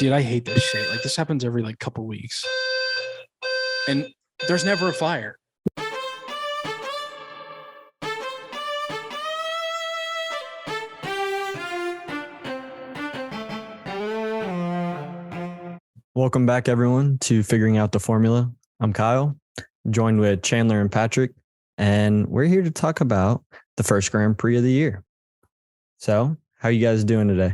Dude, I hate this shit. Like, this happens every like couple weeks, and there's never a fire. Welcome back, everyone, to Figuring Out the Formula. I'm Kyle, joined with Chandler and Patrick, and we're here to talk about the first Grand Prix of the year. So, how are you guys doing today?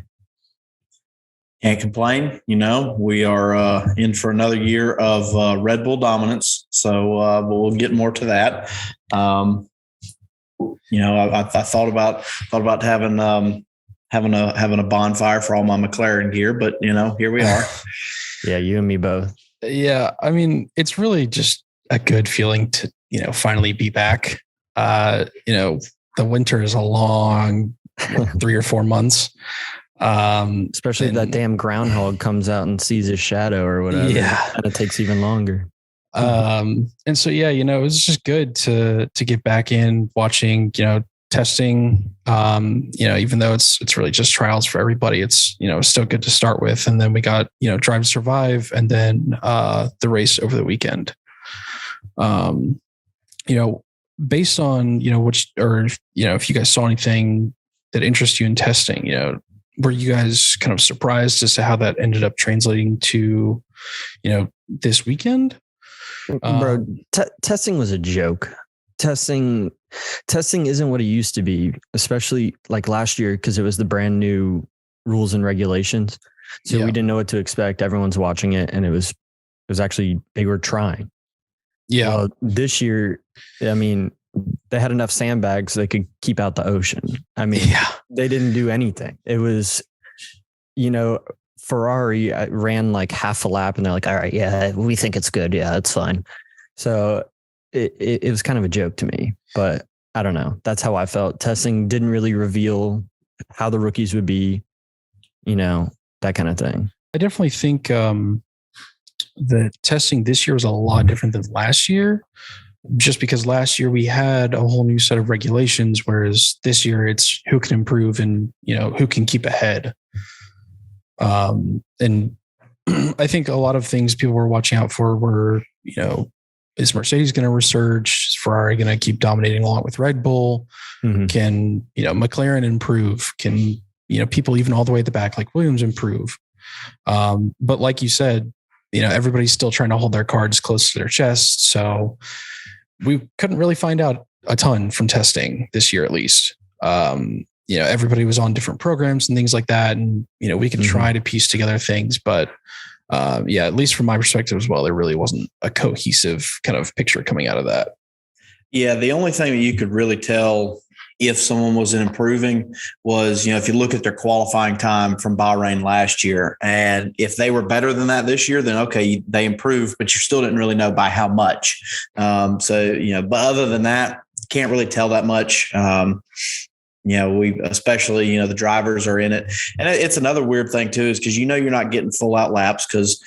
Can't complain. You know, we are in for another year of Red Bull dominance. So we'll get more to that. I thought about having a bonfire for all my McLaren gear, but here we are. Yeah, you and me both. Yeah, I mean, it's really just a good feeling to finally be back. The winter is a long 3 or 4 months. Especially if that damn groundhog comes out and sees his shadow or whatever. Yeah. And it takes even longer. And so, it was just good to get back in watching, testing, even though it's really just trials for everybody, it's, still good to start with. And then we got, Drive to Survive and then, the race over the weekend. Based on, if you guys saw anything that interests you in testing, were you guys kind of surprised as to how that ended up translating to, this weekend? Bro, testing was a joke. Testing isn't what it used to be, especially like last year, because it was the brand new rules and regulations. So we didn't know what to expect. Everyone's watching it, and it was actually, they were trying. Yeah. Well, this year, I mean, they had enough sandbags they could keep out the ocean. I mean, They didn't do anything. It was, Ferrari ran like half a lap and they're like, all right, yeah, we think it's good. Yeah, it's fine. So it was kind of a joke to me, but I don't know. That's how I felt. Testing didn't really reveal how the rookies would be, that kind of thing. I definitely think the testing this year was a lot different than last year. Just because last year we had a whole new set of regulations, whereas this year it's who can improve and, who can keep ahead. And I think a lot of things people were watching out for were, is Mercedes going to resurge? Is Ferrari going to keep dominating along with Red Bull? Mm-hmm. Can, McLaren improve? Can, people even all the way at the back, like Williams, improve? But like you said, everybody's still trying to hold their cards close to their chest. So we couldn't really find out a ton from testing this year, at least. Everybody was on different programs and things like that. And, we could try to piece together things, but at least from my perspective as well, there really wasn't a cohesive kind of picture coming out of that. Yeah. The only thing that you could really tell if someone was improving was, if you look at their qualifying time from Bahrain last year, and if they were better than that this year, then okay, they improved, but you still didn't really know by how much. But other than that, can't really tell that much. We especially, the drivers are in it. And it's another weird thing too, is because, you're not getting full out laps because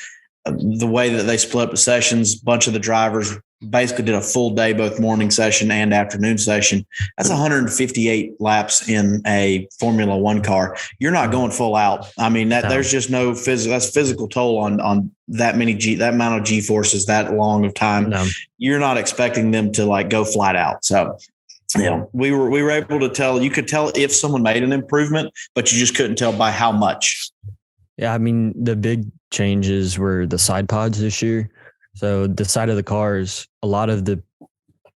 the way that they split up the sessions, a bunch of the drivers basically did a full day, both morning session and afternoon session. That's 158 laps in a Formula One car. You're not going full out. I mean, there's just no physical toll on that amount of G forces, that long of time. No. You're not expecting them to like go flat out. So, we were able to tell, you could tell if someone made an improvement, but you just couldn't tell by how much. Yeah. I mean, the big changes were the side pods this year. So the side of the cars, a lot of the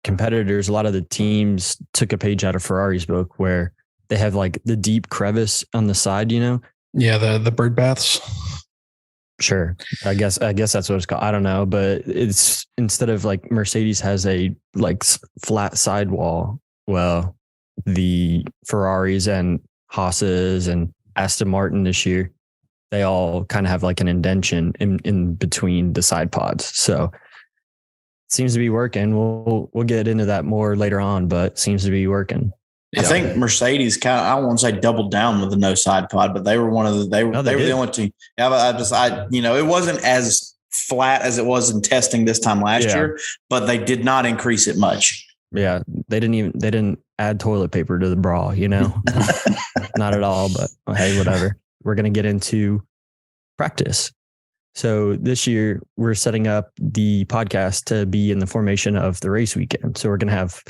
competitors, a lot of the teams took a page out of Ferrari's book where they have like the deep crevice on the side, Yeah. The bird baths. Sure. I guess that's what it's called. I don't know, but it's instead of like Mercedes has a like flat sidewall. Well, the Ferraris and Haas's and Aston Martin this year, they all kind of have like an indentation in between the side pods. So it seems to be working. We'll get into that more later on, but it seems to be working. I think Mercedes kind of, I don't want to say doubled down with the no side pod, but they were one of the, they were the only two. Yeah, but it wasn't as flat as it was in testing this time last year, but they did not increase it much. Yeah. They didn't add toilet paper to the bra, Not at all, but hey, whatever. We're going to get into practice. So this year we're setting up the podcast to be in the formation of the race weekend. So we're going to have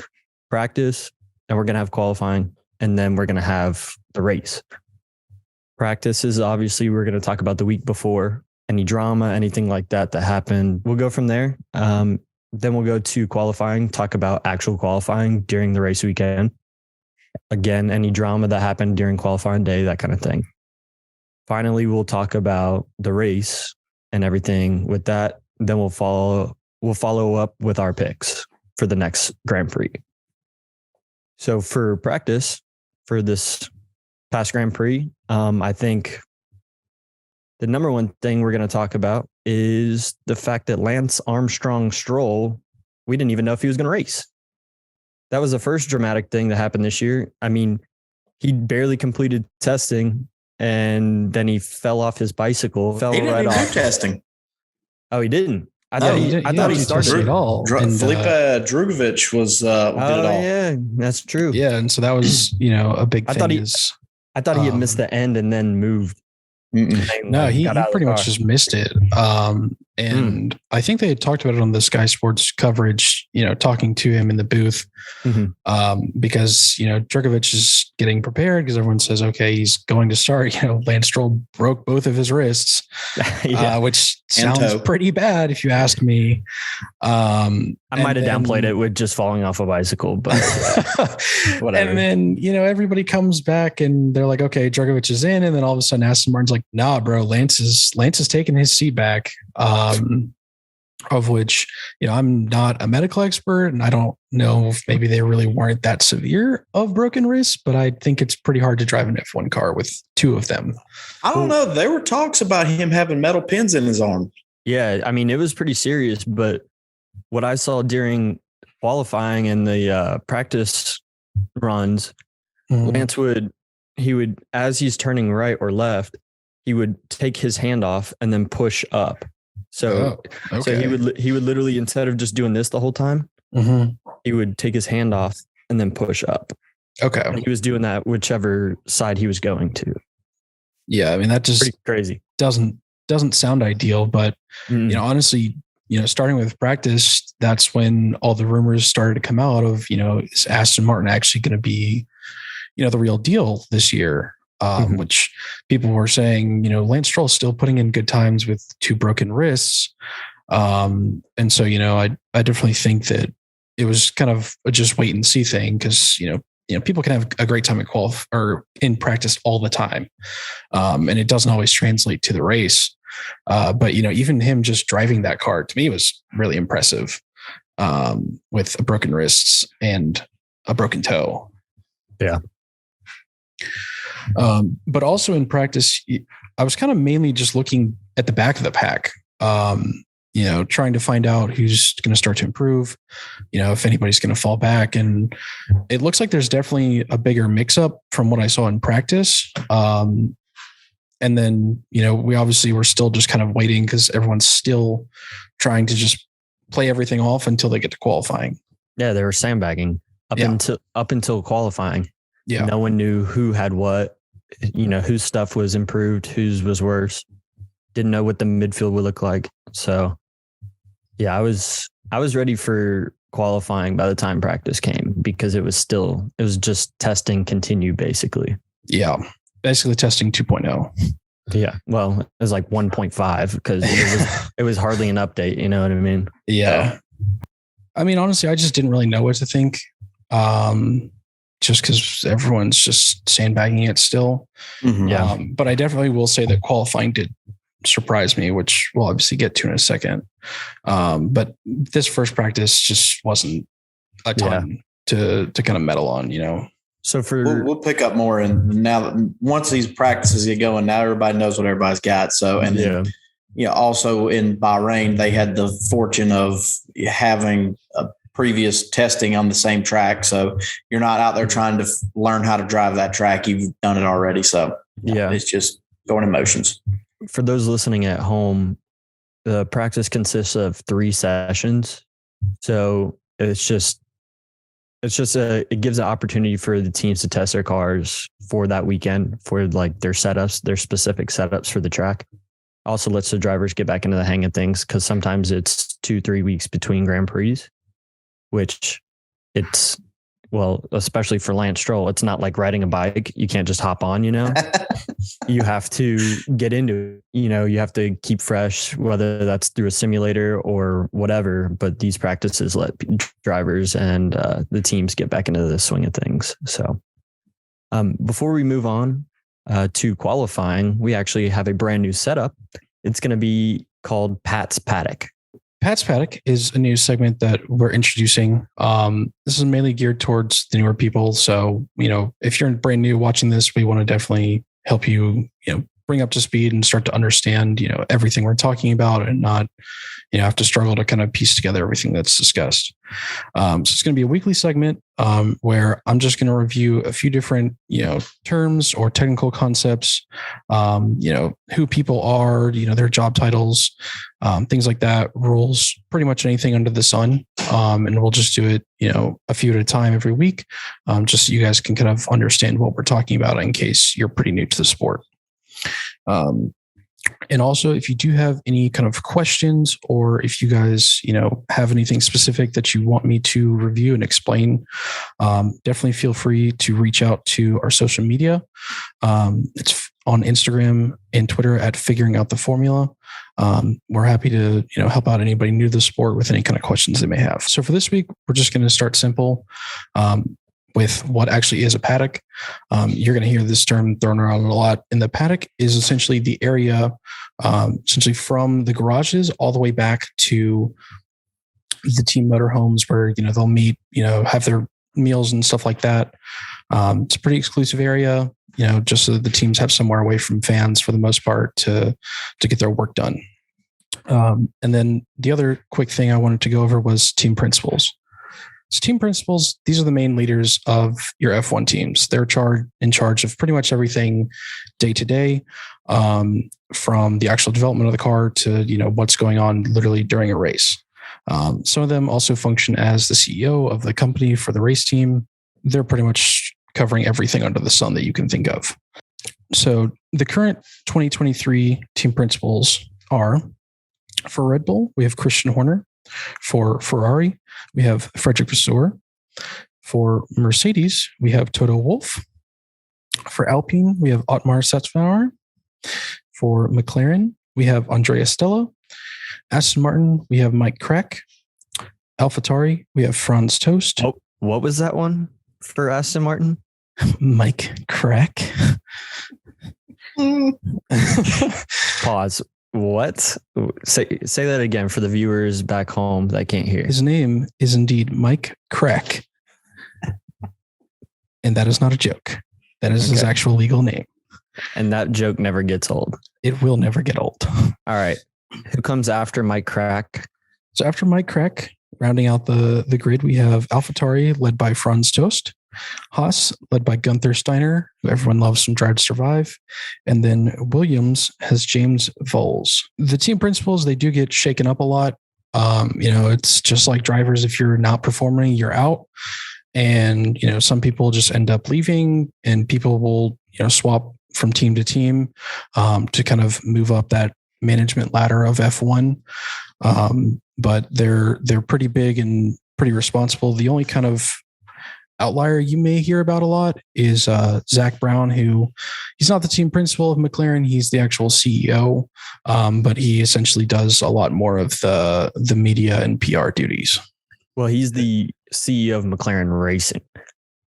practice and we're going to have qualifying and then we're going to have the race. Practice is obviously we're going to talk about the week before, any drama, anything like that happened. We'll go from there. Then we'll go to qualifying, talk about actual qualifying during the race weekend. Again, any drama that happened during qualifying day, that kind of thing. Finally, we'll talk about the race and everything with that. Then we'll follow up with our picks for the next Grand Prix. So for practice for this past Grand Prix, I think the number one thing we're going to talk about is the fact that Lance Armstrong Stroll, we didn't even know if he was going to race. That was the first dramatic thing that happened this year. I mean, he barely completed testing and then he fell off his bicycle. He didn't right off testing. Oh, he didn't. I thought he started at all. Felipe Drugovich was did it all. Yeah, that's true. Yeah, and so that was a big thing. I thought he had missed the end and then moved. No, he pretty much just missed it. And I think they had talked about it on the Sky Sports coverage, talking to him in the booth, because, Drugovich is getting prepared because everyone says, okay, he's going to start. Lance Stroll broke both of his wrists, which sounds pretty bad if you ask me. I might have downplayed it with just falling off a bicycle, but whatever. And then, everybody comes back and they're like, okay, Drugovich is in. And then all of a sudden Aston Martin's like, nah, bro, Lance is taking his seat back. Of which, I'm not a medical expert and I don't know if maybe they really weren't that severe of broken wrists, but I think it's pretty hard to drive an F1 car with two of them. I don't know. There were talks about him having metal pins in his arm. Yeah. I mean, it was pretty serious, but what I saw during qualifying and the practice runs, Lance would, as he's turning right or left, he would take his hand off and then push up. So he would literally, instead of just doing this the whole time, he would take his hand off and then push up. Okay. And he was doing that whichever side he was going to. Yeah. I mean, that just pretty crazy. Doesn't sound ideal, but honestly, starting with practice, that's when all the rumors started to come out of, is Aston Martin actually going to be, the real deal this year? Which people were saying, Lance Stroll is still putting in good times with two broken wrists. And so, I definitely think that it was kind of a just wait and see thing because, people can have a great time at or in practice all the time. And it doesn't always translate to the race. But, even him just driving that car to me was really impressive with broken wrists and a broken toe. Yeah. But also in practice, I was kind of mainly just looking at the back of the pack, trying to find out who's going to start to improve, if anybody's going to fall back. And it looks like there's definitely a bigger mix up from what I saw in practice. And then, we obviously were still just kind of waiting because everyone's still trying to just play everything off until they get to qualifying. Yeah, they were sandbagging up until qualifying. Yeah. No one knew who had what, whose stuff was improved, whose was worse. Didn't know what the midfield would look like. So yeah, I was ready for qualifying by the time practice came because it was just testing continue basically. Yeah. Basically testing 2.0. Yeah. Well, it was like 1.5 because it was hardly an update. You know what I mean? Yeah. I mean, honestly, I just didn't really know what to think. Just because everyone's just sandbagging it still. Yeah. But I definitely will say that qualifying did surprise me, which we'll obviously get to in a second. But this first practice just wasn't a ton to kind of meddle on, So we'll pick up more. And now once these practices get going, now everybody knows what everybody's got. So, and then, also in Bahrain, they had the fortune of having a previous testing on the same track. So you're not out there trying to learn how to drive that track. You've done it already. So it's just going in motions. For those listening at home, the practice consists of 3 sessions. So it gives an opportunity for the teams to test their cars for that weekend for like their setups, their specific setups for the track. Also lets the drivers get back into the hang of things, because sometimes it's 2-3 weeks between Grand Prix, which it's, well, especially for Lance Stroll, it's not like riding a bike. You can't just hop on, you have to get into it. You have to keep fresh, whether that's through a simulator or whatever. But these practices let drivers and the teams get back into the swing of things. So before we move on to qualifying, we actually have a brand new setup. It's going to be called Pat's Paddock. Pat's Paddock is a new segment that we're introducing. This is mainly geared towards the newer people. So, if you're brand new watching this, we want to definitely help you, bring up to speed and start to understand, everything we're talking about, and not, have to struggle to kind of piece together everything that's discussed. So it's going to be a weekly segment where I'm just going to review a few different, terms or technical concepts, who people are, their job titles, things like that, rules, pretty much anything under the sun. And we'll just do it, a few at a time every week, just so you guys can kind of understand what we're talking about in case you're pretty new to the sport. And also, if you do have any kind of questions, or if you guys, have anything specific that you want me to review and explain, definitely feel free to reach out to our social media. It's on Instagram and Twitter at Figuring Out the Formula. We're happy to, help out anybody new to the sport with any kind of questions they may have. So for this week, we're just going to start simple. With what actually is a paddock. You're going to hear this term thrown around a lot. And the paddock is essentially the area, essentially from the garages all the way back to the team motorhomes where, they'll meet, have their meals and stuff like that. It's a pretty exclusive area, just so that the teams have somewhere away from fans for the most part to get their work done. And then the other quick thing I wanted to go over was team principals. So team principals, these are the main leaders of your F1 teams. They're in charge of pretty much everything day to day, from the actual development of the car to, what's going on literally during a race. Some of them also function as the CEO of the company for the race team. They're pretty much covering everything under the sun that you can think of. So the current 2023 team principals are, for Red Bull, we have Christian Horner. For Ferrari, we have Frederick Vasseur. For Mercedes, we have Toto Wolff. For Alpine, we have Otmar Satzbauer. For McLaren, we have Andrea Stella. Aston Martin, we have Mike Crack. AlphaTauri, we have Franz Tost. Oh, what was that one for Aston Martin? Mike Crack. Pause. What? Say that again for the viewers back home that can't hear. His name is indeed Mike Crack. And that is not a joke. That is his actual legal name. And that joke never gets old. It will never get old. All right. Who comes after Mike Crack? So after Mike Crack, rounding out the grid, we have AlphaTauri led by Franz Tost. Haas, led by Gunther Steiner, who everyone loves from Drive to Survive. And then Williams has James Voles. The team principals, they do get shaken up a lot. It's just like drivers. If you're not performing, you're out. And, some people just end up leaving, and people will, swap from team to team to kind of move up that management ladder of F1. But they're pretty big and pretty responsible. The only kind of outlier you may hear about a lot is Zach Brown, who he's not the team principal of McLaren. He's the actual CEO, but he essentially does a lot more of the media and PR duties. Well, he's the CEO of McLaren Racing.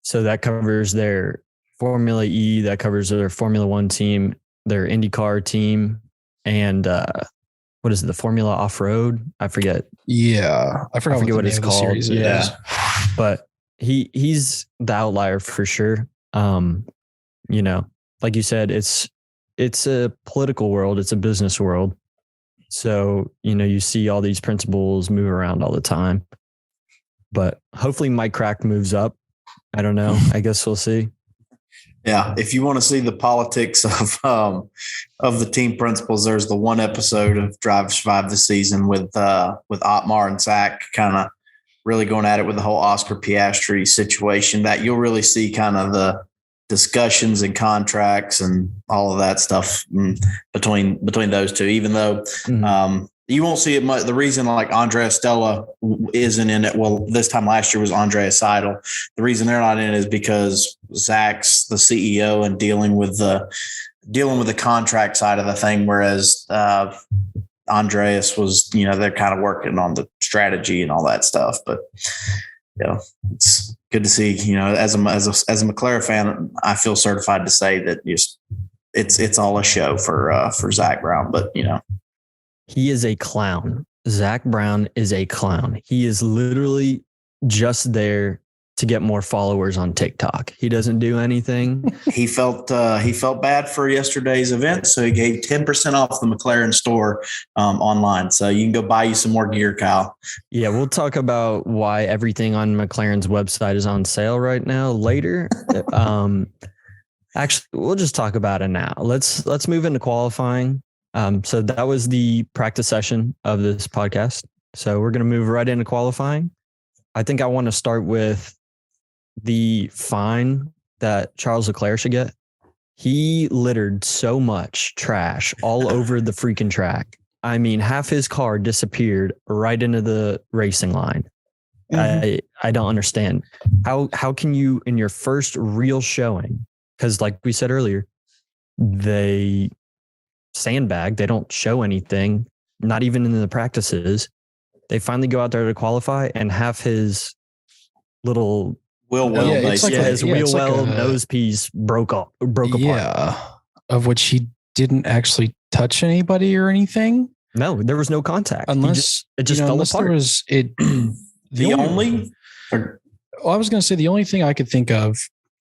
So that covers their Formula E, that covers their Formula One team, their IndyCar team, and what is it, the Formula Off-Road? I forget. Yeah. I forget what it's called. Series is. But he's the outlier for sure. Like you said, it's a political world. It's a business world. So, you see all these principles move around all the time, but hopefully Mike Crack moves up. I don't know. I guess we'll see. Yeah. If you want to see the politics of the team principals, there's the one episode of Drive to Survive this season with Otmar and Zach kind of really going at it with the whole Oscar Piastri situation, that you'll really see kind of discussions and contracts and all of that stuff between those two, even though you won't see it much. The reason like Andrea Stella isn't in it, well, this time last year was Andrea Seidel. The reason they're not in it is because Zach's the CEO and dealing with the contract side of the thing, whereas Andreas was, they're kind of working on the strategy and all that stuff. But it's good to see, as a McLaren fan, I feel certified to say that it's all a show for Zach Brown. But he is a clown. Zach Brown is a clown. He is literally just there to get more followers on TikTok. He doesn't do anything. He felt bad for yesterday's event, so he gave 10% off the McLaren store online. So you can go buy you some more gear, Kyle. Yeah, we'll talk about why everything on McLaren's website is on sale right now later. Actually, we'll just talk about it now. Let's move into qualifying. So that was the practice session of this podcast. So we're going to move right into qualifying. I think I want to start with the fine that Charles Leclerc should get. He littered so much trash all over the freaking track. I mean, half his car disappeared right into the racing line. I don't understand. How can you, in your first real showing, because like we said earlier, they sandbag, they don't show anything, not even in the practices. They finally go out there to qualify and half his little his wheel well nose piece broke apart. Yeah, of which he didn't actually touch anybody or anything. No, there was no contact. Unless it just fell apart. There was it. I was going to say the only thing I could think of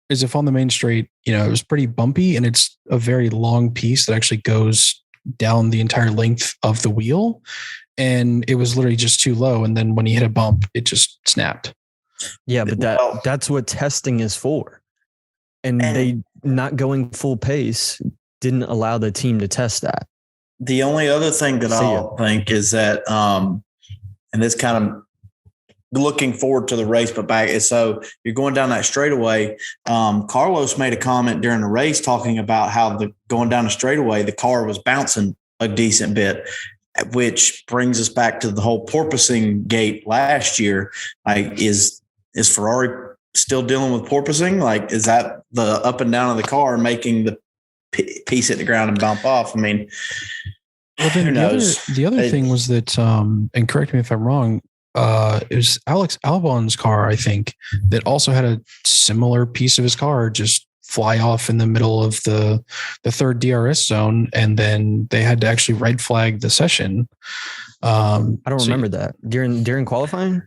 is if on the main straight, it was pretty bumpy and it's a very long piece that actually goes down the entire length of the wheel, and it was literally just too low. And then when he hit a bump, it just snapped. Yeah, but that's what testing is for. And they not going full pace didn't allow the team to test that. The only other thing that I'll think is that, and this kind of looking forward to the race, but back is so you're going down that straightaway. Carlos made a comment during the race talking about how going down the straightaway, the car was bouncing a decent bit, which brings us back to the whole porpoising gate last year. Is Ferrari still dealing with porpoising? Like, is that the up and down of the car making the piece hit the ground and bump off? I mean, who knows? The other thing was that, and correct me if I'm wrong, it was Alex Albon's car, I think, that also had a similar piece of his car just fly off in the middle of the third DRS zone, and then they had to actually red flag the session. I don't remember that during qualifying.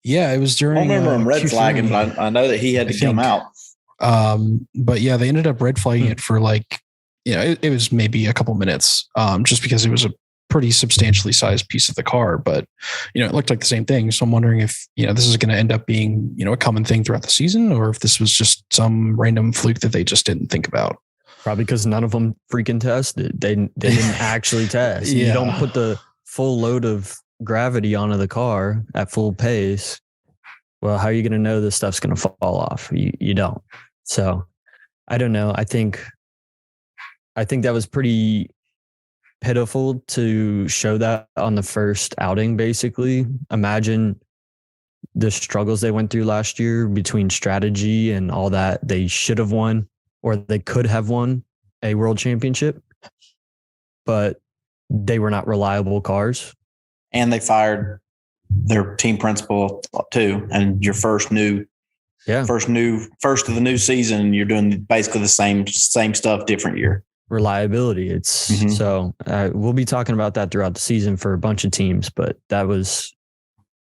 Yeah, it was during. I don't remember him red flagging, but I know that he had to come out. But yeah, they ended up red flagging it for it was maybe a couple minutes, just because it was a pretty substantially sized piece of the car. But it looked like the same thing. So I'm wondering if this is going to end up being a common thing throughout the season, or if this was just some random fluke that they just didn't think about. Probably because none of them freaking tested. They didn't actually test. Yeah. You don't put the full load of gravity onto the car at full pace. Well, how are you going to know this stuff's going to fall off? You don't. So I don't know. I think that was pretty pitiful to show that on the first outing, basically. Imagine the struggles they went through last year between strategy and all that. They should have won, or they could have won a world championship, but they were not reliable cars. And they fired their team principal too. And your first of the new season, you're doing basically the same stuff, different year. Reliability. It's so we'll be talking about that throughout the season for a bunch of teams, but that was,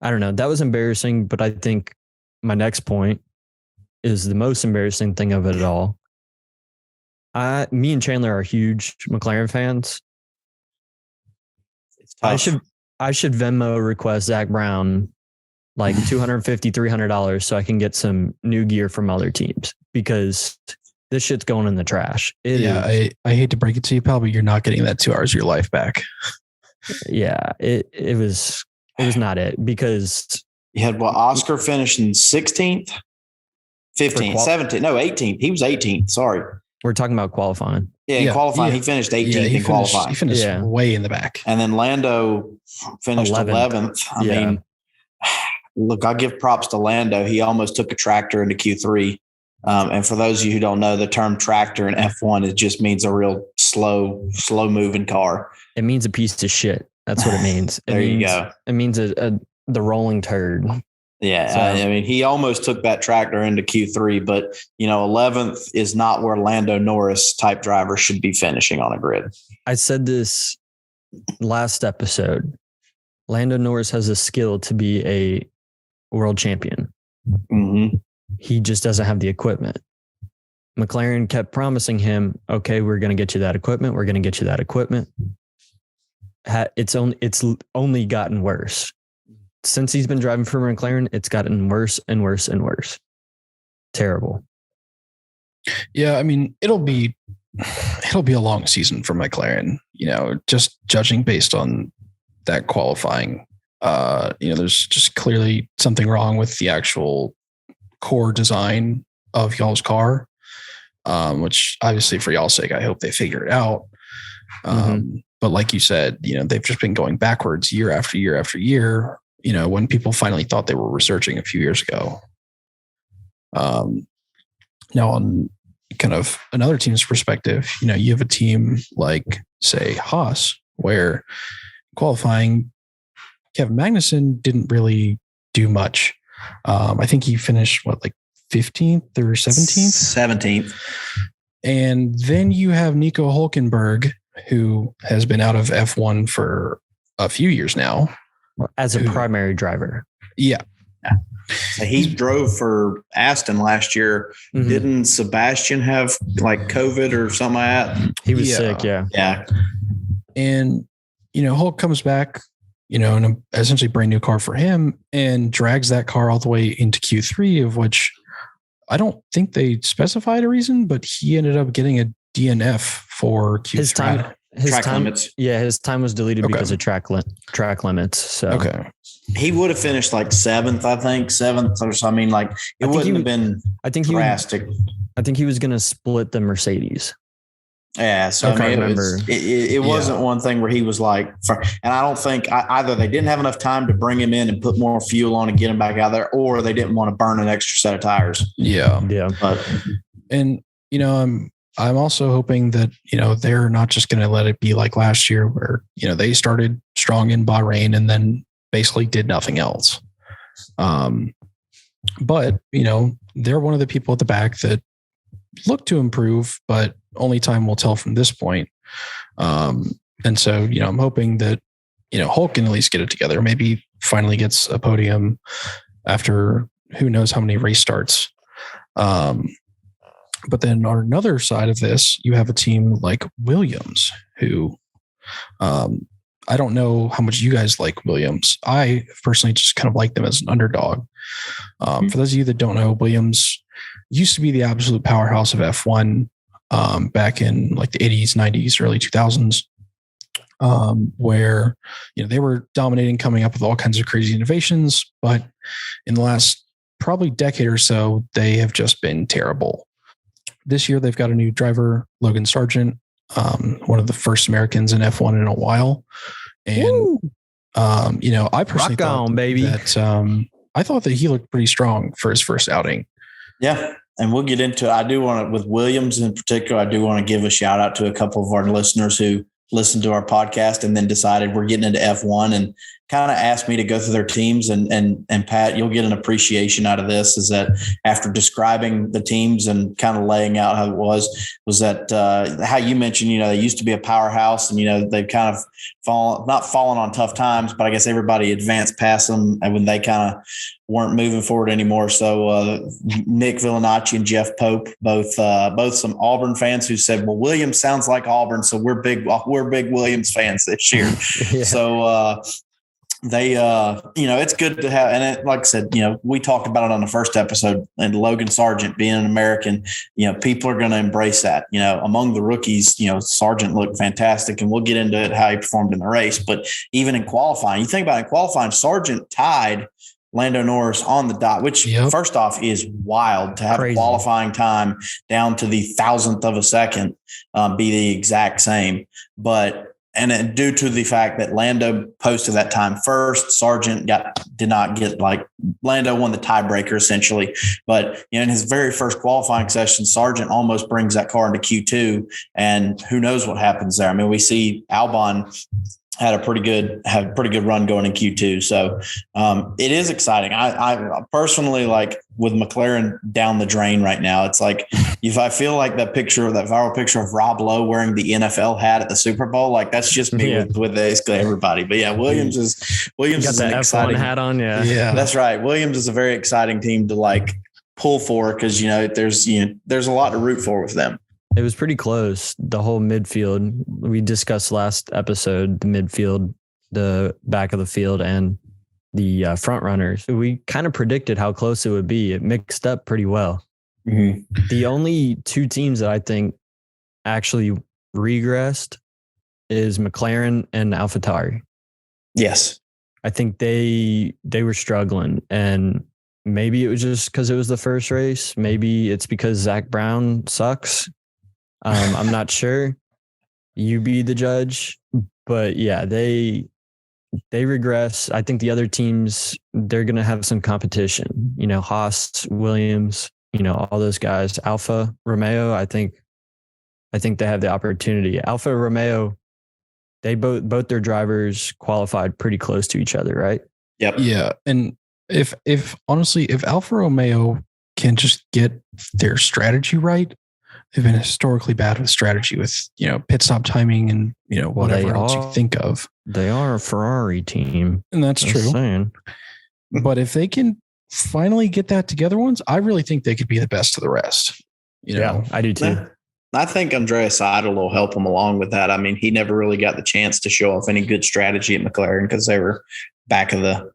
I don't know, that was embarrassing. But I think my next point is the most embarrassing thing of it all. Me and Chandler are huge McLaren fans. It's tough. I should Venmo request Zach Brown like $250, $300 so I can get some new gear from other teams, because this shit's going in the trash. I hate to break it to you, pal, but you're not getting that 2 hours of your life back. Yeah, it was not it, because you had Oscar finished in 16th. 15th, 17th, no, 18th. He was 18th. Sorry. We're talking about qualifying. Yeah, in qualifying, he finished 18th in qualifying. He finished way in the back. And then Lando finished 11th. I mean, look, I'll give props to Lando. He almost took a tractor into Q3. And for those of you who don't know, the term tractor in F1, it just means a real slow moving car. It means a piece of shit. That's what it means. You go. It means the rolling turd. Yeah. So, I mean, he almost took that tractor into Q3, but 11th is not where Lando Norris type driver should be finishing on a grid. I said this last episode. Lando Norris has a skill to be a world champion. Mm-hmm. He just doesn't have the equipment. McLaren kept promising him, okay, we're going to get you that equipment. We're going to get you that equipment. It's only gotten worse. Since he's been driving for McLaren, it's gotten worse and worse and worse. Terrible. Yeah, I mean, it'll be a long season for McLaren, just judging based on that qualifying. There's just clearly something wrong with the actual core design of y'all's car, which obviously for y'all's sake, I hope they figure it out. But like you said, they've just been going backwards year after year after year, when people finally thought they were researching a few years ago. Now on kind of another team's perspective, you have a team like, say, Haas, where qualifying, Kevin Magnussen didn't really do much. I think he finished 15th or 17th? 17th. And then you have Nico Hülkenberg, who has been out of F1 for a few years now. As a primary driver. Yeah. So he drove for Aston last year. Mm-hmm. Didn't Sebastian have COVID or something like that? He was sick. Yeah. Yeah. And, Hulk comes back, in a essentially brand new car for him and drags that car all the way into Q3, of which I don't think they specified a reason, but he ended up getting a DNF for Q3. His track time limits. Yeah, his time was deleted because of track limits. So he would have finished 7th, I think 7th or so. I mean, it wouldn't have been. I think drastic. I think he was going to split the Mercedes. Yeah, so I mean, it wasn't one thing where he was and I don't think either they didn't have enough time to bring him in and put more fuel on and get him back out there, or they didn't want to burn an extra set of tires. Yeah. But I'm also hoping that, they're not just going to let it be like last year where, they started strong in Bahrain and then basically did nothing else. But, they're one of the people at the back that look to improve, but only time will tell from this point. And so, I'm hoping that, Hulk can at least get it together, maybe finally gets a podium after who knows how many race starts. But then on another side of this, you have a team like Williams, who I don't know how much you guys like Williams. I personally just kind of like them as an underdog. For those of you that don't know, Williams used to be the absolute powerhouse of F1 back in the 80s, 90s, early 2000s, where they were dominating, coming up with all kinds of crazy innovations. But in the last probably decade or so, they have just been terrible. This year, they've got a new driver, Logan Sargent, one of the first Americans in F1 in a while. And, I personally I thought that he looked pretty strong for his first outing. Yeah. And we'll get into it. I do want to, with Williams in particular, I do want to give a shout out to a couple of our listeners who listened to our podcast and then decided we're getting into F1 and kind of asked me to go through their teams. And Pat, you'll get an appreciation out of this, is that after describing the teams and kind of laying out how it was that how you mentioned, they used to be a powerhouse and, they've kind of not fallen on tough times, but I guess everybody advanced past them and when they kind of weren't moving forward anymore. So Nick Villanacci and Jeff Pope, both some Auburn fans who said, well, Williams sounds like Auburn. So we're big Williams fans this year. Yeah. So they, it's good to have, and like I said, we talked about it on the first episode, and Logan Sargent being an American, people are going to embrace that. Among the rookies, Sargent looked fantastic, and we'll get into it, how he performed in the race. But even in qualifying, you think about it, in qualifying, Sargent tied Lando Norris on the dot, which first off is wild to have a qualifying time down to the 1,000th of a second be the exact same. But and due to the fact that Lando posted that time first, Sargent did not get, like, Lando won the tiebreaker essentially. But in his very first qualifying session, Sargent almost brings that car into Q2, and who knows what happens there. I mean, we see Albon had a pretty good run going in Q2. So it is exciting. I personally, like, with McLaren down the drain right now, it's like, if I feel like that viral picture of Rob Lowe wearing the NFL hat at the Super Bowl, like, that's just me with basically everybody. But yeah, Williams is got the exciting F1 hat on. Yeah, that's right. Williams is a very exciting team to, like, pull for, because there's a lot to root for with them. It was pretty close. The whole midfield, we discussed last episode, the midfield, the back of the field, and the front runners. We kind of predicted how close it would be. It mixed up pretty well. Mm-hmm. The only two teams that I think actually regressed is McLaren and AlphaTauri. Yes. I think they were struggling, and maybe it was just because it was the first race. Maybe it's because Zach Brown sucks. I'm not sure. You be the judge. But yeah, they regress. I think the other teams, they're going to have some competition. Haas, Williams, all those guys. Alfa Romeo, I think they have the opportunity. Alfa Romeo, they both their drivers qualified pretty close to each other, right? Yep. Yeah. And if Alfa Romeo can just get their strategy right, they've been historically bad with strategy, with, pit stop timing and, whatever else you think of. They are a Ferrari team. And that's true. Saying. But if they can finally get that together once, I really think they could be the best of the rest. Yeah, I do too. I think Andreas Seidel will help him along with that. I mean, he never really got the chance to show off any good strategy at McLaren because they were back of the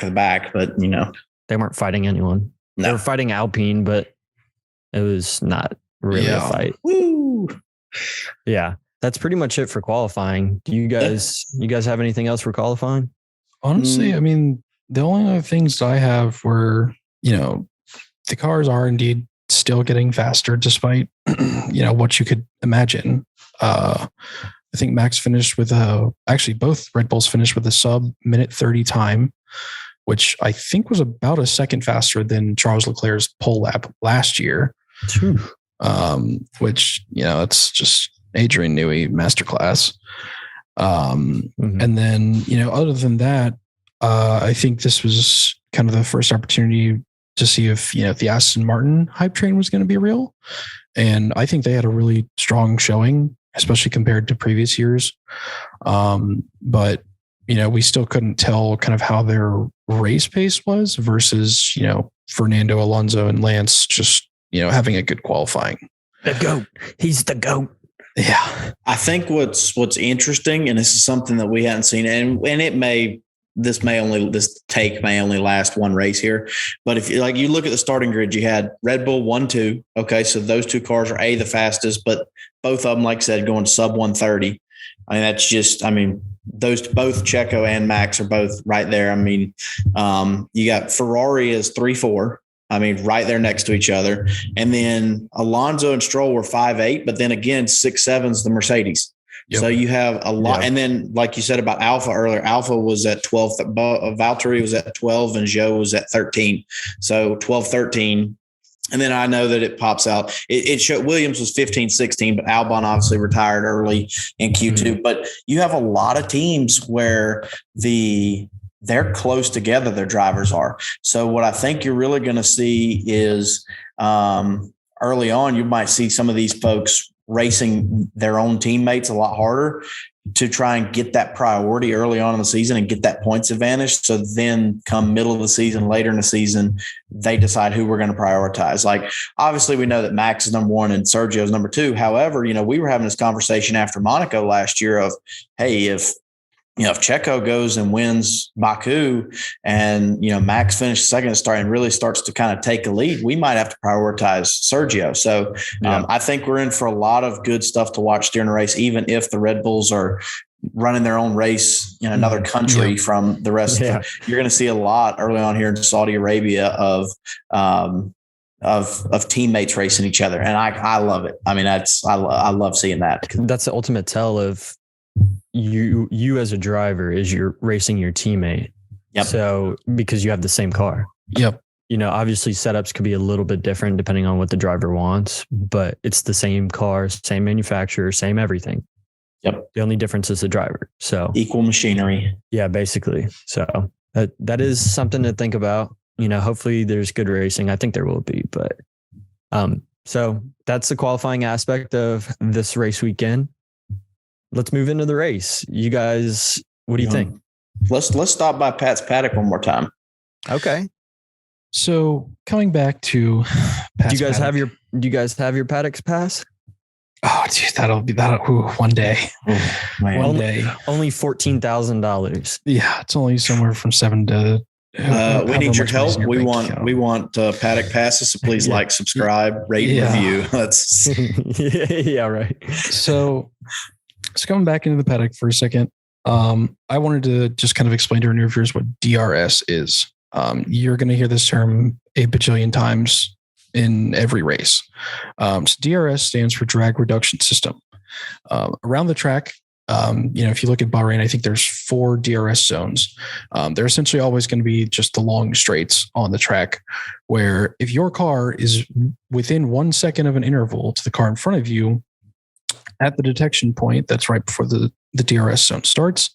back. But, they weren't fighting anyone. No. They were fighting Alpine, but it was not really a fight. Woo! Yeah, that's pretty much it for qualifying. Do you guys have anything else for qualifying? Honestly, I mean, the only other things I have were, the cars are indeed still getting faster despite, what you could imagine. I think Max finished with actually both Red Bulls finished with a sub-minute 30 time, which I think was about a second faster than Charles Leclerc's pole lap last year. Which, it's just Adrian Newey masterclass. And then, other than that, I think this was kind of the first opportunity to see if, the Aston Martin hype train was going to be real. And I think they had a really strong showing, especially compared to previous years. But, we still couldn't tell kind of how their race pace was versus, Fernando Alonso and Lance just, having a good qualifying. The GOAT. He's the GOAT. Yeah. I think what's interesting, and this is something that we hadn't seen, and this take may only last one race here, but if you look at the starting grid, you had Red Bull 1-2. Okay. So those two cars are the fastest, but both of them, like I said, going sub 130. I mean, that's just, those both Checo and Max are both right there. I mean, you got Ferrari as 3-4. Right there next to each other. And then Alonso and Stroll were 5-8, but then again, 6-7's the Mercedes. Yep. So you have a lot. Yep. And then, like you said about Alpha earlier, Alpha was at 12, Valtteri was at 12, and Zhou was at 13. So 12, 13. And then I know that it pops out. It showed Williams was 15, 16, but Albon obviously retired early in Q2. Mm-hmm. But you have a lot of teams where they're close together, their drivers are. So what I think you're really going to see is early on, you might see some of these folks racing their own teammates a lot harder to try and get that priority early on in the season and get that points advantage. So then come middle of the season, later in the season, they decide who we're going to prioritize. Like, obviously we know that Max is number one and Sergio is number two. However, we were having this conversation after Monaco last year of, hey, if Checo goes and wins Baku and, Max finishes second and really starts to kind of take a lead, we might have to prioritize Sergio. So I think we're in for a lot of good stuff to watch during the race, even if the Red Bulls are running their own race, in another country from the rest. You're going to see a lot early on here in Saudi Arabia of teammates racing each other, and I love it. I mean, I love seeing that. That's the ultimate tell of you as a driver is you're racing your teammate. Yep. So because you have the same car. Yep. Obviously setups could be a little bit different depending on what the driver wants, but it's the same car, same manufacturer, same everything. Yep. The only difference is the driver. So equal machinery. Yeah, basically. So that is something to think about. Hopefully there's good racing. I think there will be, but so that's the qualifying aspect of this race weekend. Let's move into the race. You guys, what do you think? Let's stop by Pat's paddock one more time. Okay. So coming back to Pat's do you guys have your paddocks pass? Oh, dude, that'll one day. One day. Only $14,000. Yeah, it's only somewhere from 7 to. We need your help. We want paddock passes. So please like, subscribe, rate, review. Let's. Yeah, right. So coming back into the paddock for a second, I wanted to just kind of explain to our new viewers what DRS is. You're going to hear this term a bajillion times in every race. So DRS stands for drag reduction system. Around the track, if you look at Bahrain, I think there's 4 DRS zones. They're essentially always going to be just the long straights on the track, where if your car is within 1 second of an interval to the car in front of you at the detection point, that's right before the DRS zone starts,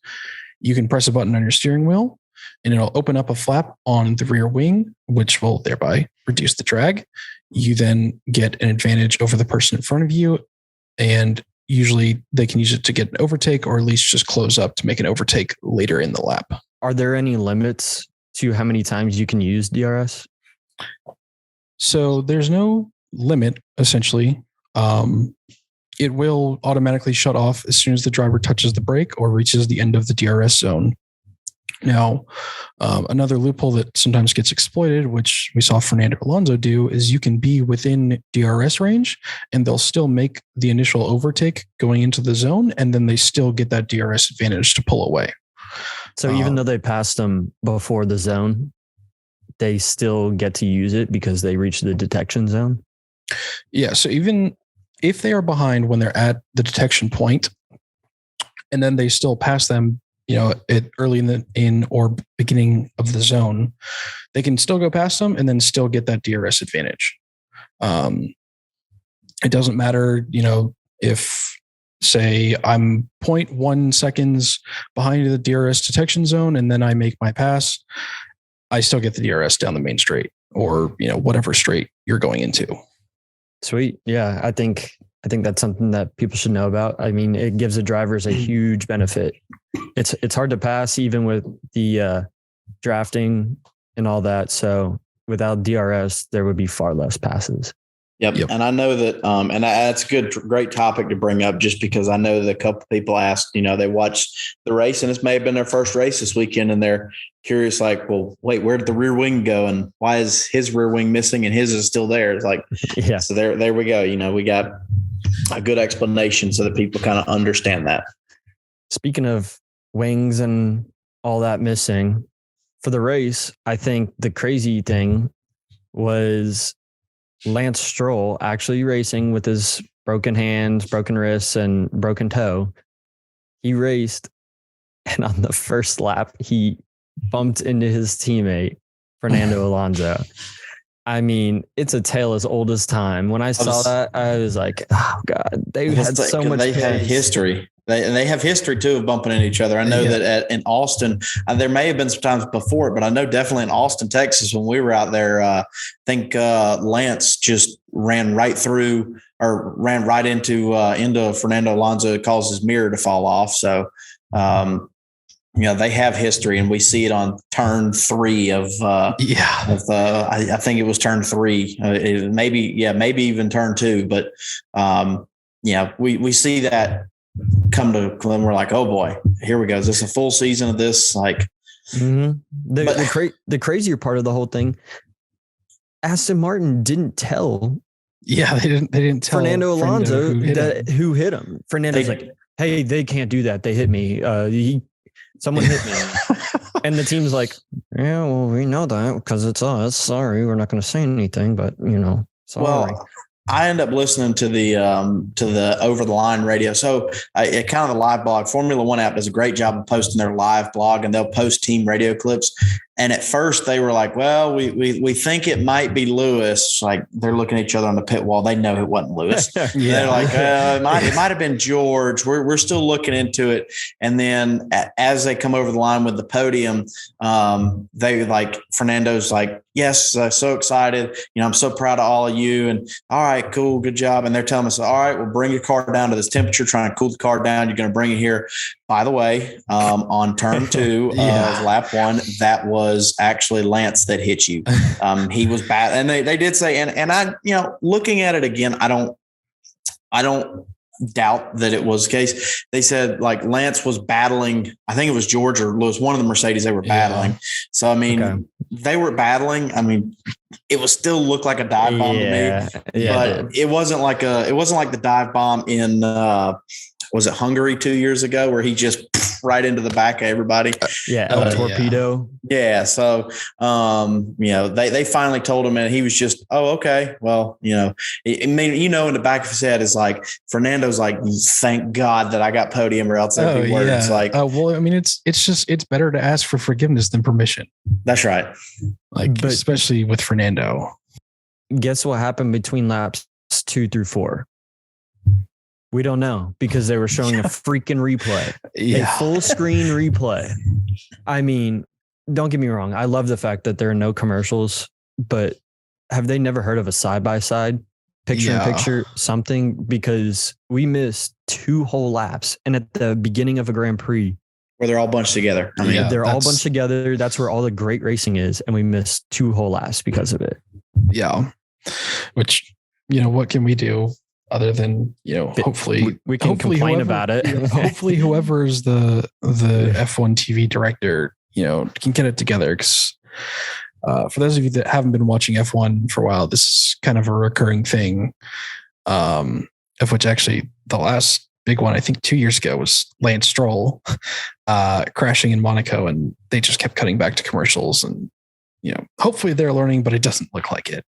you can press a button on your steering wheel and it'll open up a flap on the rear wing, which will thereby reduce the drag. You then get an advantage over the person in front of you, and usually they can use it to get an overtake or at least just close up to make an overtake later in the lap. Are there any limits to how many times you can use DRS? So there's no limit, essentially. It will automatically shut off as soon as the driver touches the brake or reaches the end of the DRS zone. Now, another loophole that sometimes gets exploited, which we saw Fernando Alonso do, is you can be within DRS range and they'll still make the initial overtake going into the zone, and then they still get that DRS advantage to pull away. So even though they passed them before the zone, they still get to use it because they reach the detection zone? Yeah, so even if they are behind when they're at the detection point and then they still pass them, early in or beginning of the zone, they can still go past them and then still get that DRS advantage. It doesn't matter, if say I'm 0.1 seconds behind the DRS detection zone and then I make my pass, I still get the DRS down the main straight or, whatever straight you're going into. Sweet. Yeah. I think that's something that people should know about. I mean, it gives the drivers a huge benefit. It's hard to pass even with the drafting and all that. So without DRS, there would be far less passes. Yep. And I know that, and that's great topic to bring up, just because I know that a couple of people asked, they watched the race and this may have been their first race this weekend, and they're curious, like, well, wait, where did the rear wing go? And why is his rear wing missing and his is still there? It's like, yeah. So there we go. We got a good explanation so that people kind of understand that. Speaking of wings and all that missing for the race, I think the crazy thing was Lance Stroll actually racing with his broken hands, broken wrists, and broken toe. He raced, and on the first lap, he bumped into his teammate, Fernando Alonso. I mean, it's a tale as old as time. When I saw that, I was like, oh, God, they had so much pace. Had history. They have history, too, of bumping into each other. I know that in Austin, there may have been some times before it, but I know definitely in Austin, Texas, when we were out there, I think Lance just ran right through or ran right into Fernando Alonso. It caused his mirror to fall off. So, they have history, and we see it on turn 3 of I think it was turn 3, maybe even turn 2. But we see that come to Clem. We're like, oh boy, here we go. Is this a full season of this? Like, the crazier part of the whole thing, Aston Martin didn't tell. Yeah, they didn't tell Fernando Alonso who hit him. Fernando's like, hey, they can't do that. They hit me. Someone hit me. And the team's like, yeah, well, we know that because it's us. Sorry, we're not going to say anything, but sorry. Well, I end up listening to the over the line radio. So kind of the live blog. Formula One app does a great job of posting their live blog, and they'll post team radio clips. And at first they were like, well, we think it might be Lewis. Like they're looking at each other on the pit wall. They know it wasn't Lewis. Yeah. They're like, it might have been George. We're still looking into it. And then as they come over the line with the podium, they like Fernando's like, yes, so excited. I'm so proud of all of you. And all right, cool, good job. And they're telling us, all right, we'll bring your car down to this temperature, try and cool the car down. You're going to bring it here. By the way, on turn 2 of lap 1, that was actually Lance that hit you. He was bad. And they did say, and I, looking at it again, I don't doubt that it was the case. They said like Lance was battling. I think it was George or Lewis, one of the Mercedes they were battling. So, I mean, they were battling. I mean, it was still looked like a dive bomb to me, but it wasn't like the dive bomb in, was it Hungary 2 years ago where he just right into the back of everybody? El Torpedo. Yeah. So, they finally told him and he was just, oh, okay. Well, in the back of his head is like, Fernando's like, thank God that I got podium or else I'd be worried. It's like, well, I mean, it's better to ask for forgiveness than permission. That's right. But especially with Fernando. Guess what happened between laps 2 through 4? We don't know because they were showing a freaking replay, a full screen replay. I mean, don't get me wrong. I love the fact that there are no commercials, but have they never heard of a side-by-side picture-in-picture something? Because we missed 2 whole laps. And at the beginning of a Grand Prix, where they're all bunched together. I mean, they're all bunched together. That's where all the great racing is. And we missed 2 whole laps because of it. Yeah. Which, what can we do? Other than, hopefully we can complain about it. Hopefully whoever's the F1 TV director, can get it together. Because for those of you that haven't been watching F1 for a while, this is kind of a recurring thing. Of which actually the last big one, I think 2 years ago, was Lance Stroll crashing in Monaco, and they just kept cutting back to commercials. And hopefully they're learning, but it doesn't look like it.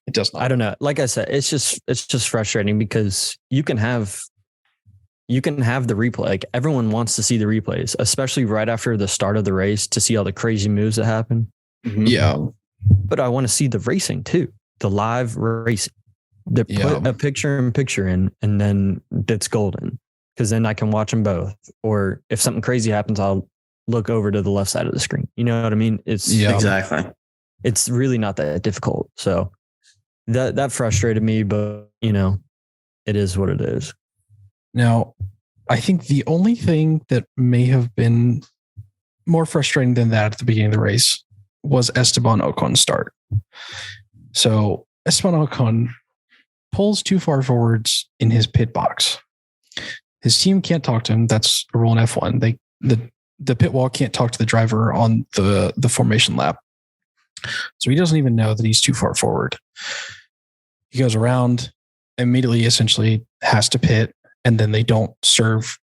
It does not. I don't know. Like I said, it's just frustrating because you can have the replay. Like everyone wants to see the replays, especially right after the start of the race to see all the crazy moves that happen. Mm-hmm. Yeah. But I want to see the racing too, the live racing. They put a picture in, and then it's golden because then I can watch them both. Or if something crazy happens, I'll look over to the left side of the screen. You know what I mean? Exactly. It's really not that difficult. So that frustrated me, but it is what it is. Now, I think the only thing that may have been more frustrating than that at the beginning of the race was Esteban Ocon's start. So Esteban Ocon pulls too far forwards in his pit box. His team can't talk to him. That's a rule in F1. The pit wall can't talk to the driver on the formation lap. So he doesn't even know that he's too far forward. He goes around, immediately essentially has to pit, and then they don't serve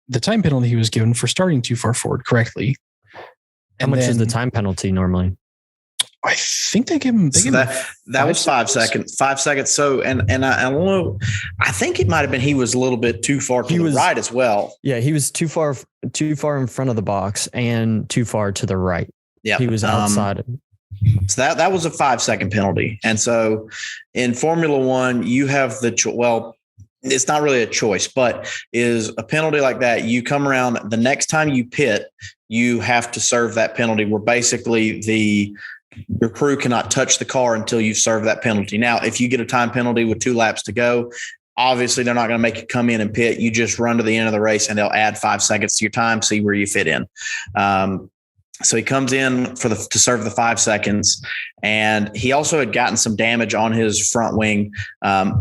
the time penalty he was given for starting too far forward correctly. How much is the time penalty normally? I think they give him. That was 5 seconds. 5 seconds. So, and I don't know. I think it might have been he was a little bit too far to the right as well. Yeah, he was too far in front of the box and too far to the right. Yeah, he was outside. So that was a 5 second penalty. And so in Formula One, you have it's not really a choice, but is a penalty like that. You come around the next time you pit, you have to serve that penalty where basically your crew cannot touch the car until you've served that penalty. Now, if you get a time penalty with 2 laps to go, obviously they're not going to make you come in and pit. You just run to the end of the race and they'll add 5 seconds to your time, see where you fit in. So he comes in to serve the 5 seconds, and he also had gotten some damage on his front wing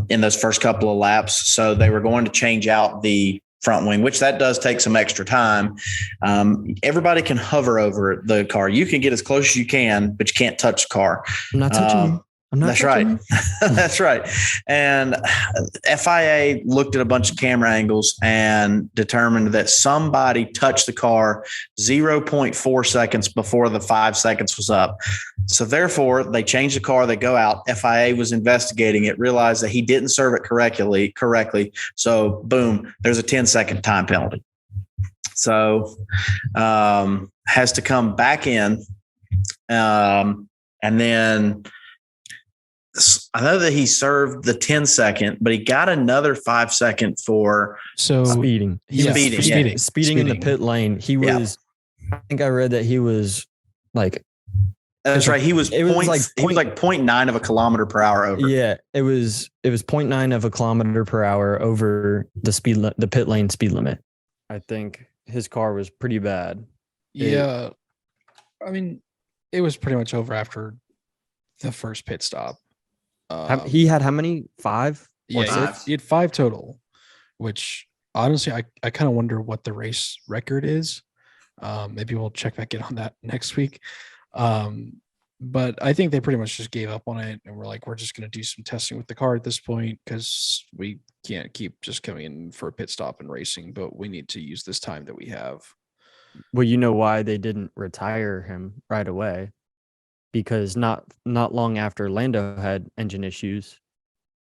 in those first couple of laps. So they were going to change out the front wing, which that does take some extra time. Everybody can hover over the car. You can get as close as you can, but you can't touch the car. I'm not touching you. That's right. That's right. And FIA looked at a bunch of camera angles and determined that somebody touched the car 0.4 seconds before the 5 seconds was up. So therefore, they changed the car. They go out. FIA was investigating it, realized that he didn't serve it correctly. So boom, there's a 10-second time penalty. So has to come back in. And then I know that he served the 10-second, but he got another 5-second for speeding. Speeding in the pit lane. He was, I think I read that he was like, that's right. He was like 0.9 of a kilometer per hour over. Yeah, it was 0.9 of a kilometer per hour over the pit lane speed limit. I think his car was pretty bad. Yeah. I mean, it was pretty much over after the first pit stop. He had how many? 5? Yeah, he had 5 total, which honestly, I kind of wonder what the race record is. Maybe we'll check back in on that next week. But I think they pretty much just gave up on it and we're like, we're just going to do some testing with the car at this point because we can't keep just coming in for a pit stop and racing, but we need to use this time that we have. Well, you know why they didn't retire him right away? Because not long after Lando had engine issues,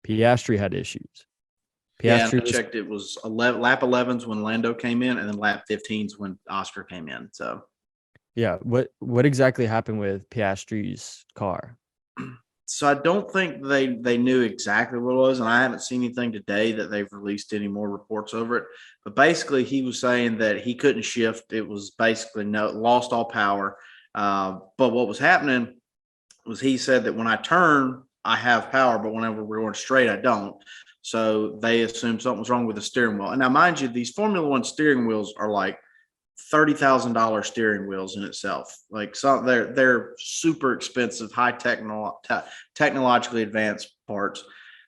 Piastri had issues. I checked. It was lap 11s when Lando came in, and then lap 15s when Oscar came in. So, yeah, what exactly happened with Piastri's car? So I don't think they knew exactly what it was, and I haven't seen anything today that they've released any more reports over it. But basically, he was saying that he couldn't shift. It was basically lost all power. But what was happening was he said that when I turn, I have power, but whenever we're going straight, I don't. So they assumed something was wrong with the steering wheel. And now, mind you, these Formula One steering wheels are like $30,000 steering wheels in itself. Like they're super expensive, high technologically advanced parts.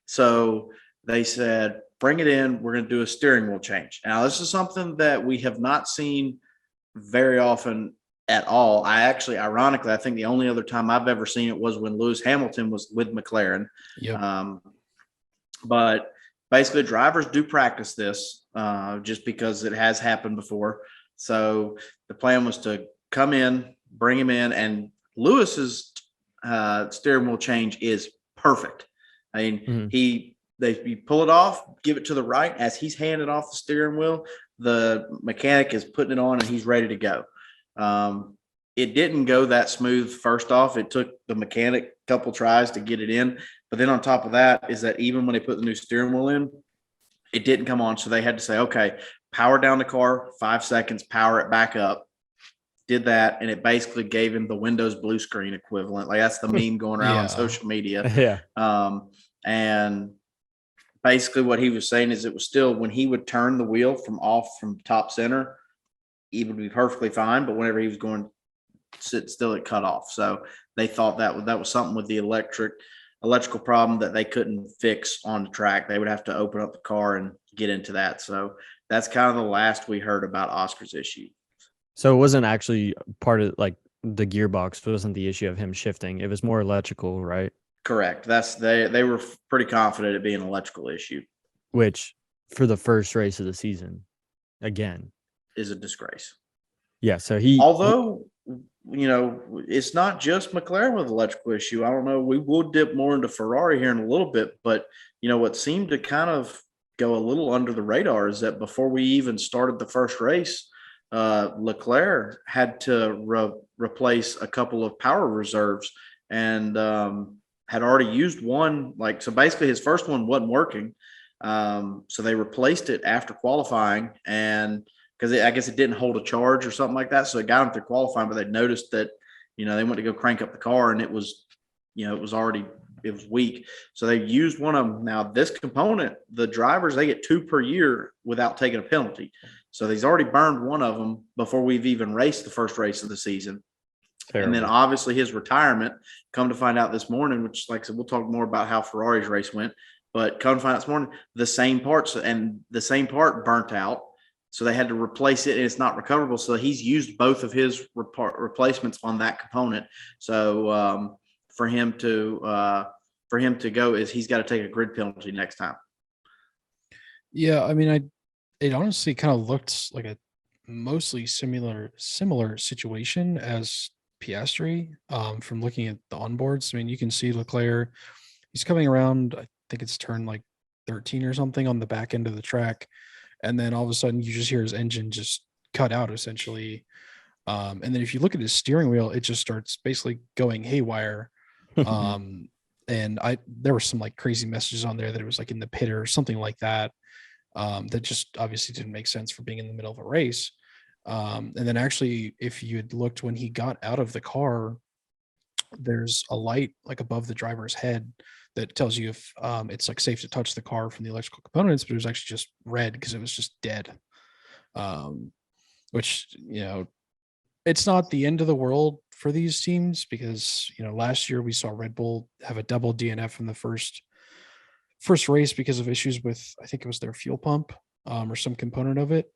So they said, bring it in. We're going to do a steering wheel change. Now, this is something that we have not seen very often at all. Ironically, I think the only other time I've ever seen it was when Lewis Hamilton was with McLaren. Yep. But basically, drivers do practice this just because it has happened before. So the plan was to come in, bring him in, and Lewis's steering wheel change is perfect. I mean, you pull it off, give it to the right. As he's handing off the steering wheel, the mechanic is putting it on and he's ready to go. It didn't go that smooth first off. It took the mechanic a couple tries to get it in. But then on top of that is that even when they put the new steering wheel in, it didn't come on. So they had to say, okay, power down the car, 5 seconds, power it back up. Did that, and it basically gave him the Windows blue screen equivalent. Like that's the meme going around on social media. Yeah. And basically what he was saying is it was still when he would turn the wheel from top center, it would be perfectly fine. But whenever he was going to sit still, it cut off. So they thought that was something with the electrical problem that they couldn't fix on the track. They would have to open up the car and get into that. So that's kind of the last we heard about Oscar's issue. So it wasn't actually part of like the gearbox. It wasn't the issue of him shifting. It was more electrical, right? Correct. They were pretty confident it being an electrical issue. Which for the first race of the season, again, is a disgrace. Yeah. So although it's not just McLaren with electrical issue. I don't know. We will dip more into Ferrari here in a little bit, but what seemed to kind of go a little under the radar is that before we even started the first race, Leclerc had to replace a couple of power reserves and had already used one. So basically his first one wasn't working. So they replaced it after qualifying, and because I guess it didn't hold a charge or something like that. So it got them through qualifying, but they noticed that, they went to go crank up the car and it was weak. So they used one of them. Now this component, the drivers, they get 2 per year without taking a penalty. So he's already burned one of them before we've even raced the first race of the season. Terrible. And then obviously his retirement, come to find out this morning, which like I said, we'll talk more about how Ferrari's race went, but come to find out this morning, the same part burnt out. So they had to replace it and it's not recoverable. So he's used both of his replacements on that component. So for him to for him to go is he's got to take a grid penalty next time. Yeah, I mean, it honestly kind of looked like a mostly similar situation as Piastri. From looking at the onboards, I mean, you can see Leclerc. He's coming around. I think it's turn like 13 or something on the back end of the track, and then all of a sudden you just hear his engine just cut out essentially. And then if you look at his steering wheel, it just starts basically going haywire. And there were some like crazy messages on there that it was like in the pit or something like that. That just obviously didn't make sense for being in the middle of a race. And then actually, if you had looked when he got out of the car, there's a light like above the driver's head that tells you if it's like safe to touch the car from the electrical components, but it was actually just red because it was just dead. Which, it's not the end of the world for these teams because, last year we saw Red Bull have a double DNF in the first race because of issues with, I think it was their fuel pump or some component of it.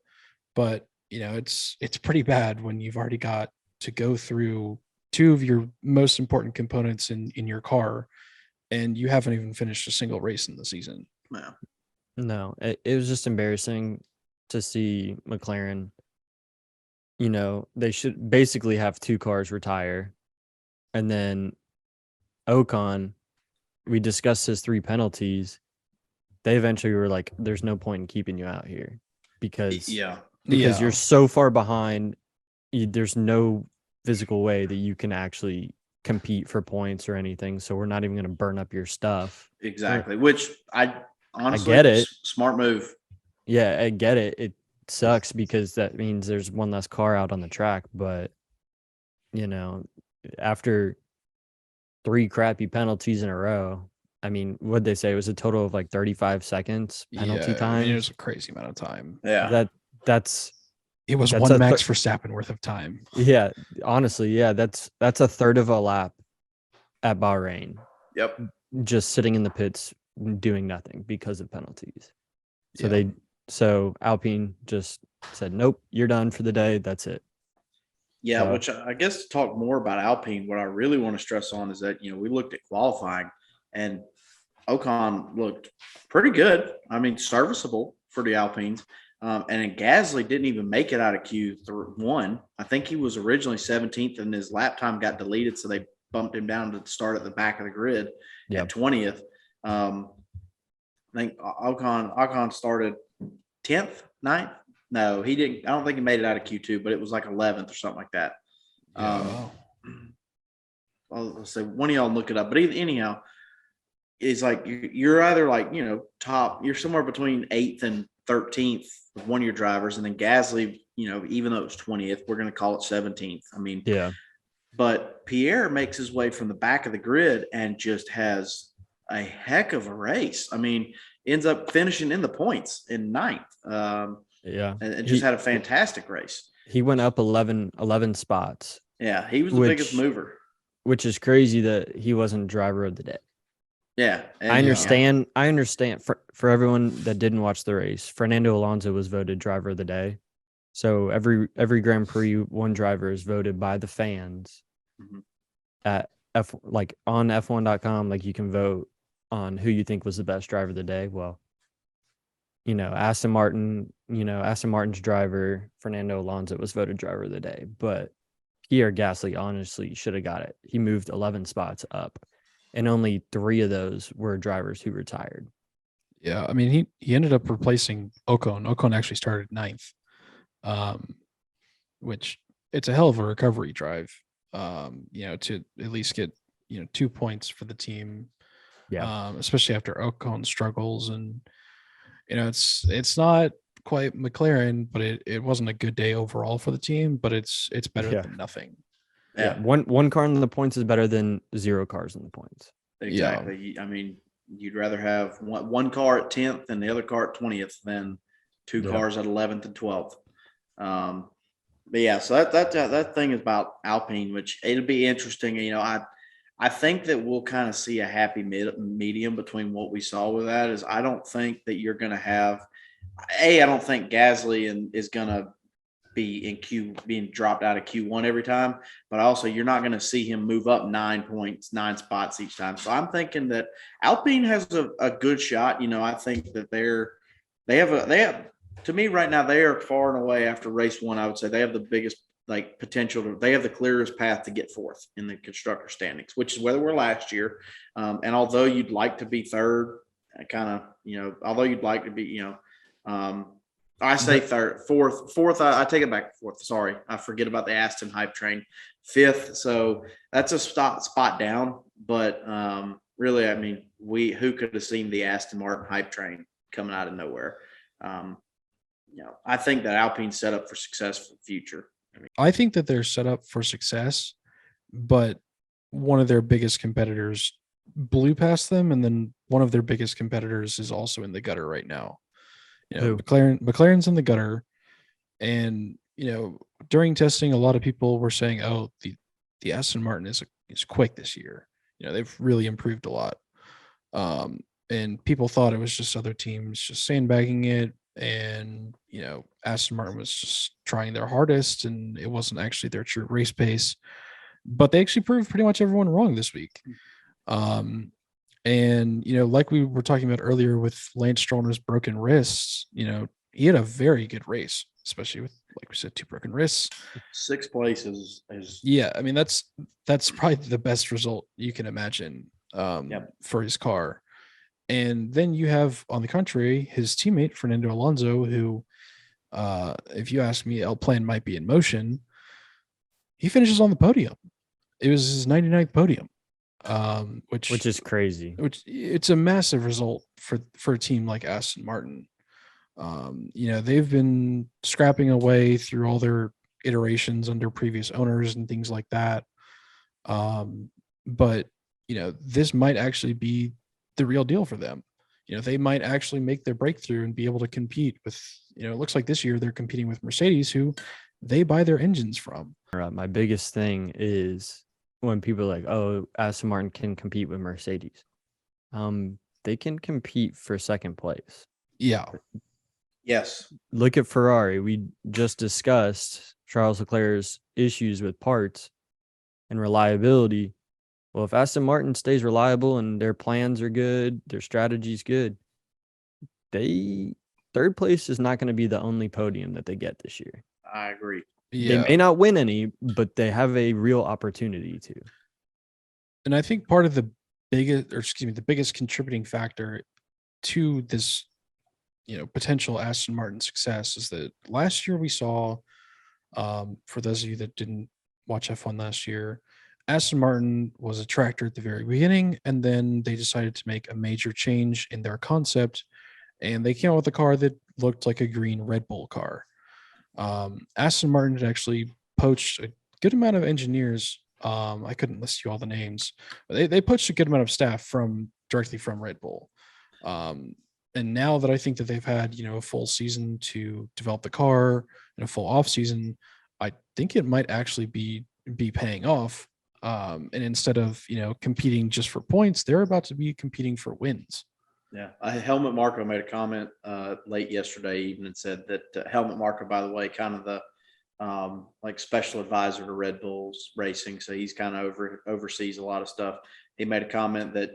But, it's pretty bad when you've already got to go through two of your most important components in your car and you haven't even finished a single race in the season. No, it was just embarrassing to see McLaren. They should basically have two cars retire. And then Ocon, we discussed his 3 penalties. They eventually were like, there's no point in keeping you out here because you're so far behind. There's no physical way that you can actually compete for points or anything. So we're not even going to burn up your stuff. Exactly. Which I honestly, I get it. Smart move. Yeah, I get it. It sucks because that means there's one less car out on the track. But, after 3 crappy penalties in a row, I mean, what'd they say? It was a total of like 35 seconds penalty time. I mean, it was a crazy amount of time. Yeah. It was one Max Verstappen worth of time. Yeah, honestly, yeah, that's a third of a lap at Bahrain. Yep. Just sitting in the pits doing nothing because of penalties. So Alpine just said, nope, you're done for the day. That's it. Yeah, so, which I guess to talk more about Alpine, what I really want to stress on is that, we looked at qualifying and Ocon looked pretty good. I mean, serviceable for the Alpines. And then Gasly didn't even make it out of Q1. I think he was originally 17th and his lap time got deleted. So they bumped him down to start at the back of the grid at 20th. I think Ocon started 10th, 9th. No, he didn't. I don't think he made it out of Q2, but it was like 11th or something like that. I'll say one of y'all look it up. But anyhow, it's like you're either like, top, you're somewhere between 8th and 13th with one of your drivers. And then Gasly, even though it was 20th, we're going to call it 17th. I mean, yeah. But Pierre makes his way from the back of the grid and just has a heck of a race. I mean, ends up finishing in the points in 9th. And just had a fantastic race. He went up 11 spots. Yeah, he was the biggest mover. Which is crazy that he wasn't driver of the day. Yeah. I understand. I understand for everyone that didn't watch the race, Fernando Alonso was voted driver of the day. So every Grand Prix, one driver is voted by the fans at on F1.com. Like you can vote on who you think was the best driver of the day. Well, Aston Martin's driver, Fernando Alonso, was voted driver of the day. But Pierre Gasly honestly should have got it. He moved 11 spots up, and only 3 of those were drivers who retired. Yeah, I mean, he ended up replacing Ocon. Ocon actually started 9th, which it's a hell of a recovery drive, to at least get, 2 points for the team. Yeah. Especially after Ocon struggles. And, it's not quite McLaren, but it wasn't a good day overall for the team, but it's better than nothing. Yeah. One car in the points is better than 0 cars in the points. Exactly. Yeah. I mean, you'd rather have one car at 10th and the other car at 20th than 2 cars at 11th and 12th. But yeah, so that thing is about Alpine, which it'll be interesting. I think that we'll kind of see a happy medium between what we saw with that. Is I don't think that you're going to have I don't think Gasly is going to being dropped out of Q1 every time, but also you're not going to see him move up 9 points, 9 spots each time. So I'm thinking that Alpine has a good shot. I think that they have to me right now, they are far and away after race one. I would say they have the biggest potential they have the clearest path to get fourth in the constructor standings, which is where they were last year. And although you'd like to be third, although you'd like to be, I say fourth. I take it back. Fourth. Sorry, I forget about the Aston hype train. Fifth. So that's a spot down. But really, I mean, who could have seen the Aston Martin hype train coming out of nowhere? I think that Alpine's set up for success for the future. I think that they're set up for success, but one of their biggest competitors blew past them, and then one of their biggest competitors is also in the gutter right now. McLaren's in the gutter, and during testing, a lot of people were saying, "Oh, the Aston Martin is quick this year. They've really improved a lot." And people thought it was just other teams just sandbagging it, and Aston Martin was just trying their hardest, and it wasn't actually their true race pace. But they actually proved pretty much everyone wrong this week. And like we were talking about earlier with Lance Stroll and his broken wrists, he had a very good race, especially with, like we said, 2 broken wrists. 6th place is yeah. I mean, that's probably the best result you can imagine for his car. And then you have, on the contrary, his teammate, Fernando Alonso, who, if you ask me, El Plan might be in motion. He finishes on the podium. It was his 99th podium, which is crazy. Which it's a massive result for a team like Aston Martin. They've been scrapping away through all their iterations under previous owners and things like that. But this might actually be the real deal for them. They might actually make their breakthrough and be able to compete with, it looks like this year they're competing with Mercedes, who they buy their engines from. My biggest thing is when people are like, "Oh, Aston Martin can compete with Mercedes." They can compete for second place. Yeah. Yes. Look at Ferrari. We just discussed Charles Leclerc's issues with parts and reliability. Well, if Aston Martin stays reliable and their plans are good, their strategy's good, third place is not going to be the only podium that they get this year. I agree. Yeah. They may not win any, but they have a real opportunity to. And I think part of the biggest contributing factor to this, potential Aston Martin success is that last year we saw, for those of you that didn't watch F1 last year, Aston Martin was a tractor at the very beginning, and then they decided to make a major change in their concept, and they came out with a car that looked like a green Red Bull car. Aston Martin had actually poached a good amount of engineers. I couldn't list you all the names, but they poached a good amount of staff directly from Red Bull. And now that I think that they've had, a full season to develop the car and a full off season, I think it might actually be paying off. And instead of, competing just for points, they're about to be competing for wins. Yeah. Helmut Marko made a comment late yesterday even and said that Helmut Marko, by the way, kind of the special advisor to Red Bull's racing. So he's kind of oversees a lot of stuff. He made a comment that,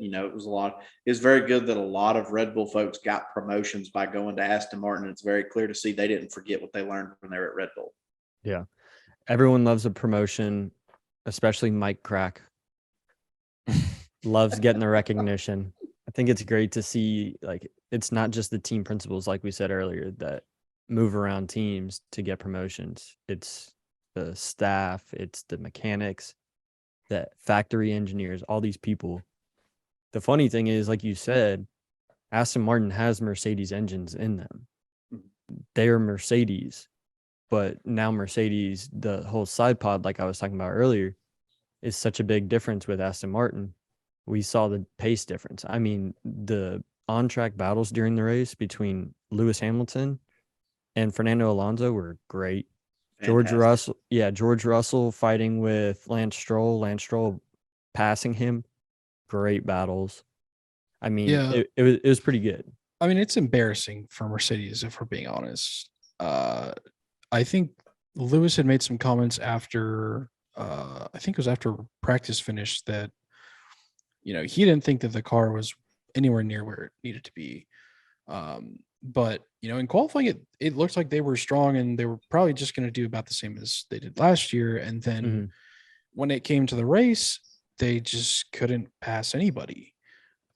it's very good that a lot of Red Bull folks got promotions by going to Aston Martin. It's very clear to see they didn't forget what they learned when they were at Red Bull. Yeah. Everyone loves a promotion, especially Mike Crack. Loves getting the recognition. I think it's great to see, it's not just the team principals, like we said earlier, that move around teams to get promotions. It's the staff, it's the mechanics, the factory engineers, all these people. The funny thing is, like you said, Aston Martin has Mercedes engines in them. They are Mercedes, but now Mercedes, the whole side pod, like I was talking about earlier, is such a big difference with Aston Martin. We saw the pace difference. I mean, the on-track battles during the race between Lewis Hamilton and Fernando Alonso were great. Fantastic. George Russell fighting with Lance Stroll passing him. Great battles. I mean, it was pretty good. I mean, it's embarrassing for Mercedes, if we're being honest. I think Lewis had made some comments after, I think it was after practice finished, that, he didn't think that the car was anywhere near where it needed to be. But, in qualifying, it looked like they were strong and they were probably just going to do about the same as they did last year. And then when it came to the race, they just couldn't pass anybody.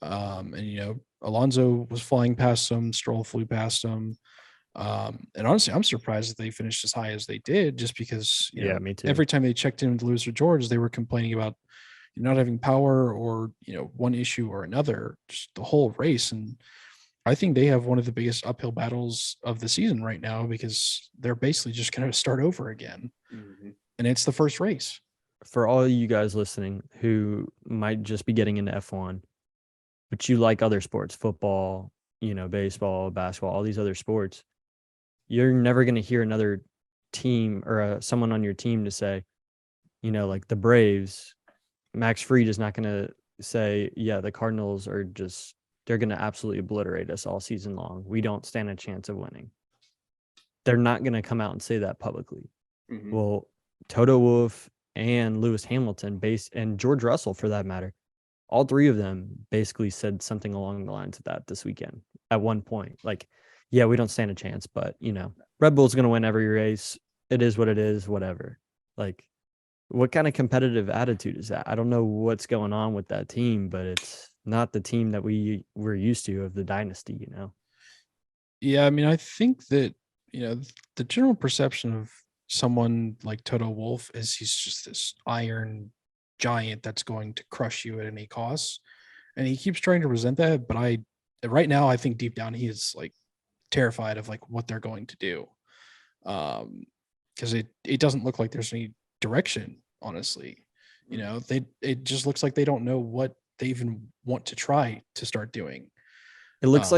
And, Alonso was flying past them, Stroll flew past them. And honestly, I'm surprised that they finished as high as they did, just because, me too. every time they checked in with Lewis or George, they were complaining about not having power or, one issue or another, just the whole race. And I think they have one of the biggest uphill battles of the season right now, because they're basically just going to start over again. And it's the first race. For all you guys listening who might just be getting into F1, but you like other sports, football, baseball, basketball, all these other sports, you're never going to hear another team or someone on your team to say, like the Braves, Max Fried is not going to say, yeah, the Cardinals are just, they're going to absolutely obliterate us all season long. We don't stand a chance of winning. They're not going to come out and say that publicly. Well, Toto Wolff and Lewis Hamilton, and George Russell, for that matter, all three of them basically said something along the lines of that this weekend at one point. Like, yeah, we don't stand a chance, but, Red Bull's going to win every race. It is what it is, whatever. Like, what kind of competitive attitude is that? I don't know what's going on with that team, but it's not the team that we're used to of the dynasty, Yeah, I mean, I think that, the general perception of someone like Toto Wolff is he's just this iron giant that's going to crush you at any cost. And he keeps trying to resent that. But right now, I think deep down, he is like terrified of like what they're going to do. Because it doesn't look like there's any direction, honestly. It just looks like they don't know what they even want to try to start doing. It looks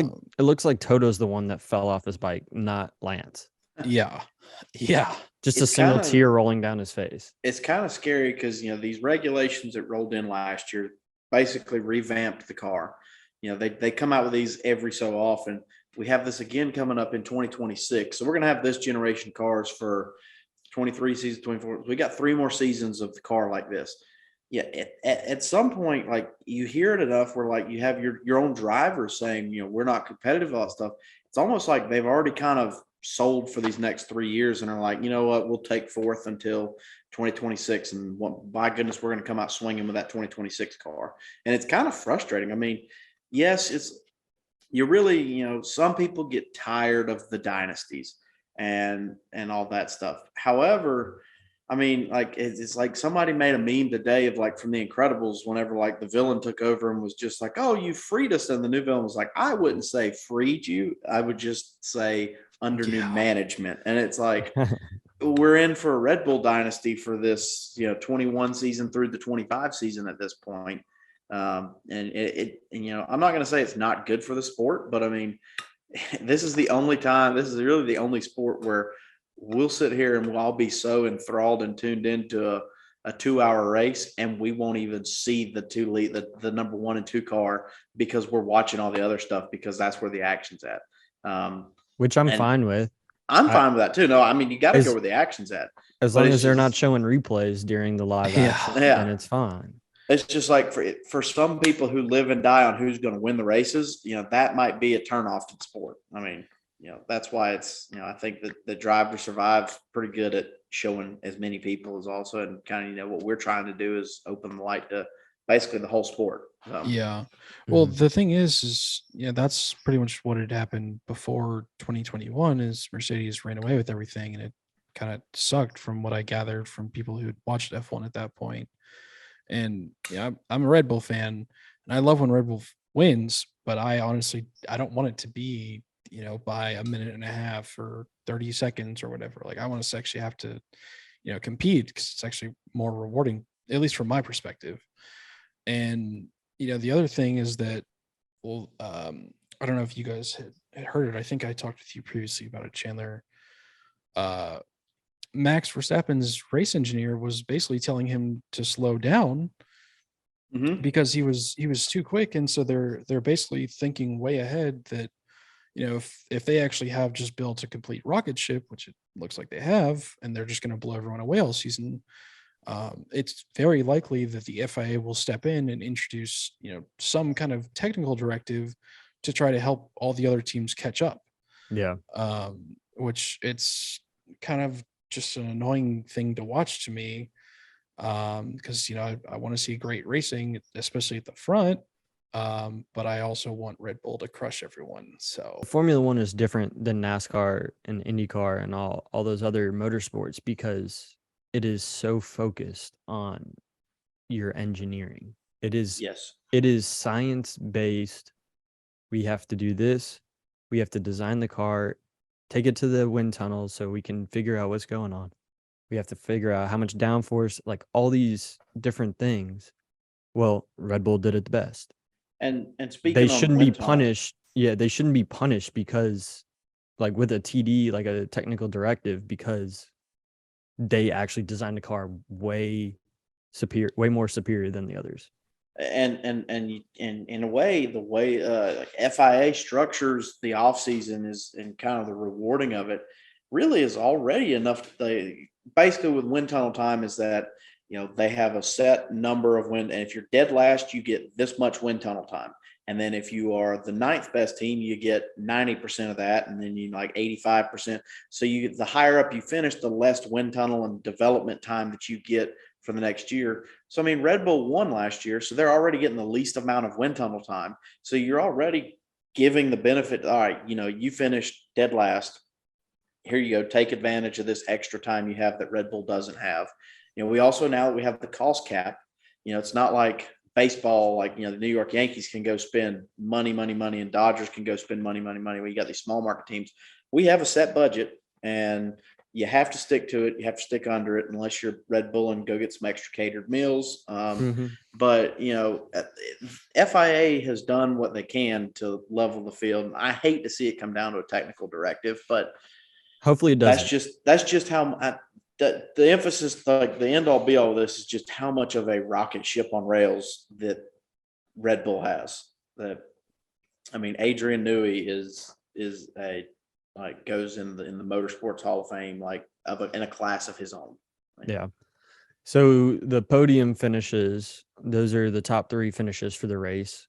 like Toto's the one that fell off his bike, not Lance. Yeah. Just a single tear rolling down his face. It's kind of scary because, these regulations that rolled in last year basically revamped the car. They come out with these every so often. We have this again coming up in 2026. So we're going to have this generation cars for 23 seasons, 24. We got 3 more seasons of the car like this. Yeah. At some point, like, you hear it enough where like you have your own drivers saying, we're not competitive, all that stuff. It's almost like they've already kind of sold for these next 3 years and are like, you know what, we'll take fourth until 2026. And by goodness, we're going to come out swinging with that 2026 car. And it's kind of frustrating. I mean, yes, you really, some people get tired of the dynasties and all that stuff. However, I mean, like, it's like somebody made a meme today of like from The Incredibles, whenever like the villain took over and was just like, oh, you freed us. And the new villain was like, I wouldn't say freed you. I would just say under new management. And it's like, we're in for a Red Bull dynasty for this, 21 season through the 25 season at this point. And I'm not going to say it's not good for the sport, but I mean, this is really the only sport where we'll sit here and we'll all be so enthralled and tuned into a 2-hour race, and we won't even see the number 1 and 2 car because we're watching all the other stuff, because that's where the action's at. Which I'm fine with. I'm fine with that too. No, I mean, you got to go where the action's at. As long as they're not showing replays during the live action, then it's fine. It's just like for some people who live and die on who's going to win the races, that might be a turnoff to the sport. I mean, that's why it's, I think that the Drive to Survive pretty good at showing as many people as also, and kind of, what we're trying to do is open the light to basically the whole sport. Yeah. Well, the thing is, that's pretty much what had happened before 2021 is Mercedes ran away with everything, and it kind of sucked from what I gathered from people who had watched F1 at that point. And I'm a Red Bull fan, and I love when Red Bull wins, but I don't want it to be, by a minute and a half or 30 seconds or whatever. Like, I want us to actually have to, compete, because it's actually more rewarding, at least from my perspective. And, the other thing is that, well, I don't know if you guys had heard it. I think I talked with you previously about it, Chandler. Max Verstappen's race engineer was basically telling him to slow down because he was too quick. And so they're basically thinking way ahead that, if they actually have just built a complete rocket ship, which it looks like they have, and they're just going to blow everyone away all season, it's very likely that the FIA will step in and introduce, some kind of technical directive to try to help all the other teams catch up. Yeah. Which it's kind of just an annoying thing to watch to me. Because, I want to see great racing, especially at the front. But I also want Red Bull to crush everyone. So Formula One is different than NASCAR and IndyCar and all those other motorsports because it is so focused on your engineering. It is science based. We have to do this. We have to design the car, take it to the wind tunnel so we can figure out what's going on. We have to figure out how much downforce, like all these different things. Well, Red Bull did it the best. And speaking, they shouldn't be punished. Yeah, they shouldn't be punished because, like with a TD, like a technical directive, because they actually designed the car way more superior than the others. And in a way, the way FIA structures the off season is, and kind of the rewarding of it really is already enough. Basically with wind tunnel time is that, they have a set number of wind, and if you're dead last, you get this much wind tunnel time. And then if you are the 9th best team, you get 90% of that, and then you like 85%. So the higher up you finish, the less wind tunnel and development time that you get for the next year. So, Red Bull won last year, so they're already getting the least amount of wind tunnel time. So you're already giving the benefit. All right, you finished dead last. Here you go. Take advantage of this extra time you have that Red Bull doesn't have. We also, now that we have the cost cap, it's not like baseball, like, the New York Yankees can go spend money, and Dodgers can go spend money. We got these small market teams. We have a set budget, and you have to stick to it. You have to stick under it unless you're Red Bull and go get some extra catered meals. But, FIA has done what they can to level the field. I hate to see it come down to a technical directive, but hopefully it doesn't. That's just how the emphasis, like the end all be all of this, is just how much of a rocket ship on rails that Red Bull has. Adrian Newey is a, like, goes in the Motorsports Hall of Fame, like in a class of his own. Yeah. So the podium finishes, those are the top 3 finishes for the race.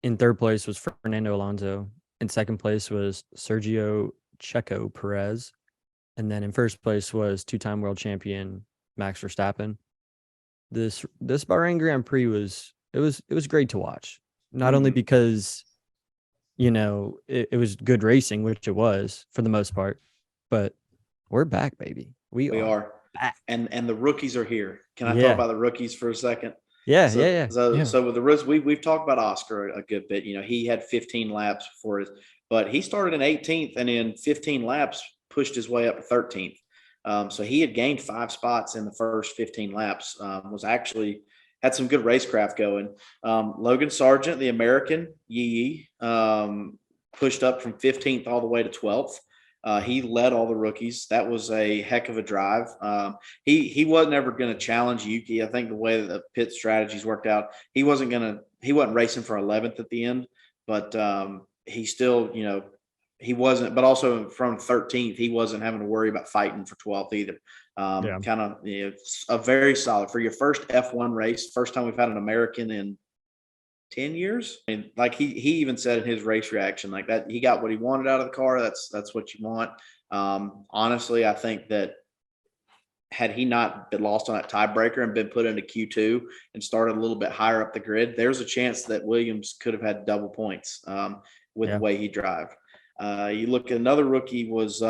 In third place was Fernando Alonso. In second place was Sergio Checo Perez. And then in first place was 2-time world champion Max Verstappen. This Bahrain Grand Prix was great to watch. Not only because, it was good racing, which it was for the most part, but we're back, baby. We are back. And the rookies are here. Can I talk about the rookies for a second? Yeah, So with the rookies, we've talked about Oscar a good bit. He had 15 laps but he started in 18th, and in 15 laps pushed his way up to 13th. So he had gained 5 spots in the first 15 laps. Was actually had some good racecraft going. Logan Sargent, the American, pushed up from 15th all the way to 12th. He led all the rookies. That was a heck of a drive. He wasn't ever going to challenge Yuki. I think the way that the pit strategies worked out, he wasn't racing for 11th at the end, but he still, he wasn't, but also from 13th, he wasn't having to worry about fighting for 12th either. Kind of, a very solid for your first F1 race. First time we've had an American in 10 years. And like he even said in his race reaction, like that, he got what he wanted out of the car. That's what you want. Honestly, I think that had he not been lost on that tiebreaker and been put into Q2 and started a little bit higher up the grid, there's a chance that Williams could have had double points with the way he drive. You look at another rookie was,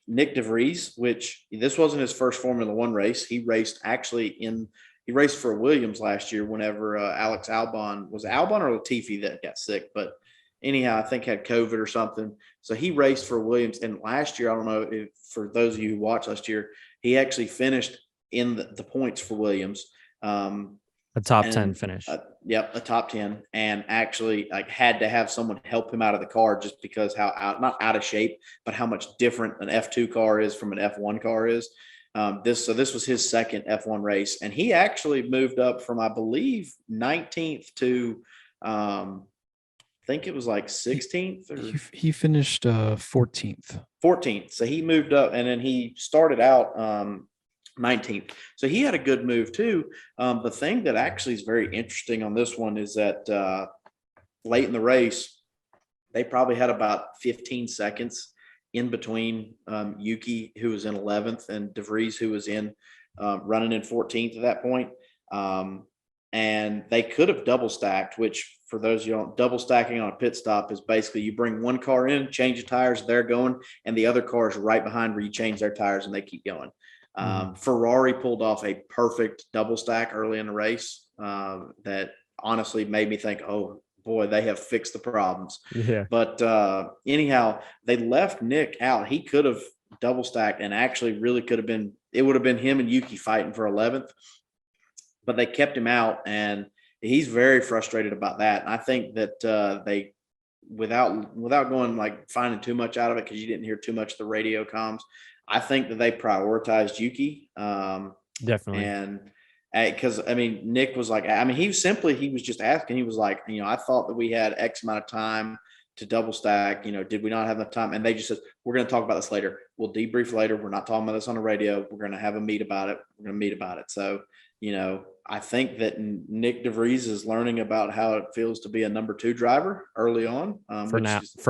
Nick DeVries, which this wasn't his first Formula One race. He raced for Williams last year whenever Alex Albon or Latifi that got sick. But anyhow, I think had COVID or something. So he raced for Williams. And last year, I don't know if for those of you who watched last year, he actually finished in the points for Williams. A top 10 finish. A top 10, and actually had to have someone help him out of the car just because not out of shape, but how much different an F2 car is from an F1 car is. This was his second F1 race, and he actually moved up from, I believe, 19th to think it was like 16th or he finished 14th. 14th. So he moved up, and then he started out 19th. So he had a good move too. The thing that actually is very interesting on this one is that late in the race, they probably had about 15 seconds in between Yuki, who was in 11th, and De Vries, who was in running in 14th at that point. And they could have double stacked, which for those of you who don't, double stacking on a pit stop is basically you bring one car in, change the tires, they're going, and the other car is right behind where you change their tires and they keep going. Ferrari pulled off a perfect double stack early in the race that honestly made me think, oh boy, they have fixed the problems. Yeah. But anyhow, they left Nick out. He could have double stacked and actually really could have been, it would have been him and Yuki fighting for 11th. But they kept him out, and he's very frustrated about that. And I think that they, without going like finding too much out of it, because you didn't hear too much of the radio comms, I think that they prioritized Yuki. Definitely. And because I mean, Nick was like, I mean, he was just asking. He was like, I thought that we had X amount of time to double stack. Did we not have enough time? And they just said, we're going to talk about this later. We'll debrief later. We're not talking about this on the radio. We're going to have a meet about it. We're going to meet about it. So, I think that Nick De Vries is learning about how it feels to be a number 2 driver early on. For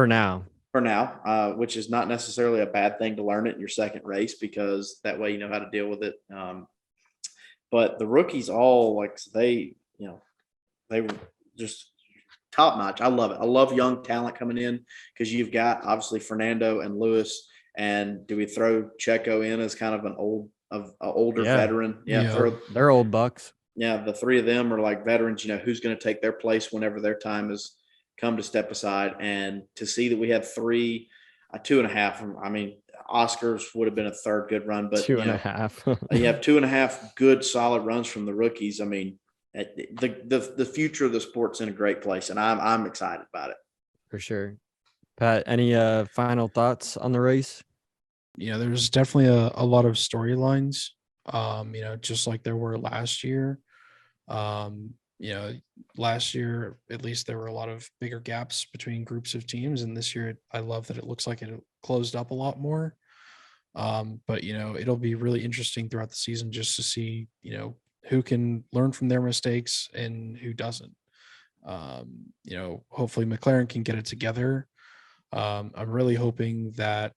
now, which is not necessarily a bad thing to learn it in your second race, because that way you know how to deal with it. But the rookies all they were just top notch. I love it. I love young talent coming in, because you've got obviously Fernando and Lewis, and do we throw Checo in as kind of an older veteran? Yeah. They're old bucks. Yeah, the 3 of them are like veterans. Who's going to take their place whenever their time has come to step aside. And to see that we had 3, 2.5. I mean, Oscars would have been a third good run, but 2.5. you have 2.5 good solid runs from the rookies. I mean, the future of the sport's in a great place, and I'm excited about it. For sure. Pat, any final thoughts on the race? There's definitely a lot of storylines, just like there were last year. Last year, at least, there were a lot of bigger gaps between groups of teams. And this year, I love that it looks like it closed up a lot more. But, it'll be really interesting throughout the season just to see, who can learn from their mistakes and who doesn't. Hopefully McLaren can get it together. I'm really hoping that,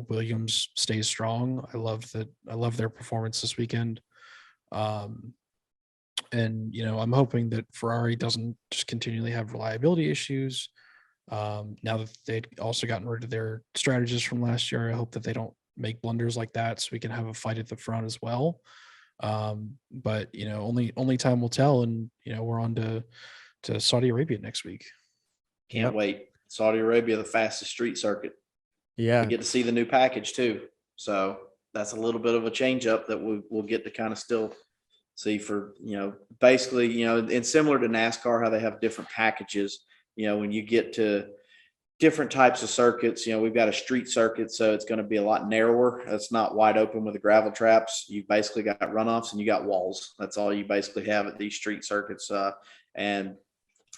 Williams stays strong. I love their performance this weekend. And, I'm hoping that Ferrari doesn't just continually have reliability issues. Now that they'd also gotten rid of their strategists from last year, I hope that they don't make blunders like that, so we can have a fight at the front as well. But, only time will tell. And, we're on to Saudi Arabia next week. Can't wait. Saudi Arabia, the fastest street circuit. Yeah. We get to see the new package too. So that's a little bit of a change up that we'll get to kind of still see for, basically, and similar to NASCAR, how they have different packages, when you get to different types of circuits, we've got a street circuit, so it's going to be a lot narrower. It's not wide open with the gravel traps. You've basically got runoffs and you got walls. That's all you basically have at these street circuits. And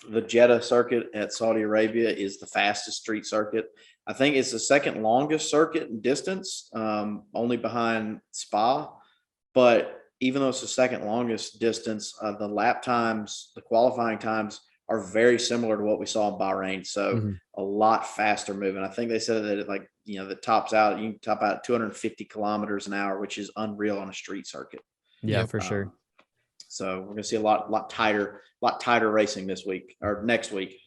the Jeddah circuit at Saudi Arabia is the fastest street circuit. I think it's the second longest circuit in distance, only behind Spa. But even though it's the second longest distance, the lap times, the qualifying times are very similar to what we saw in Bahrain. So a lot faster moving. I think they said that that tops out, you can top out 250 kilometers an hour, which is unreal on a street circuit. Yeah, for sure. So we're going to see a lot tighter racing this week or next week.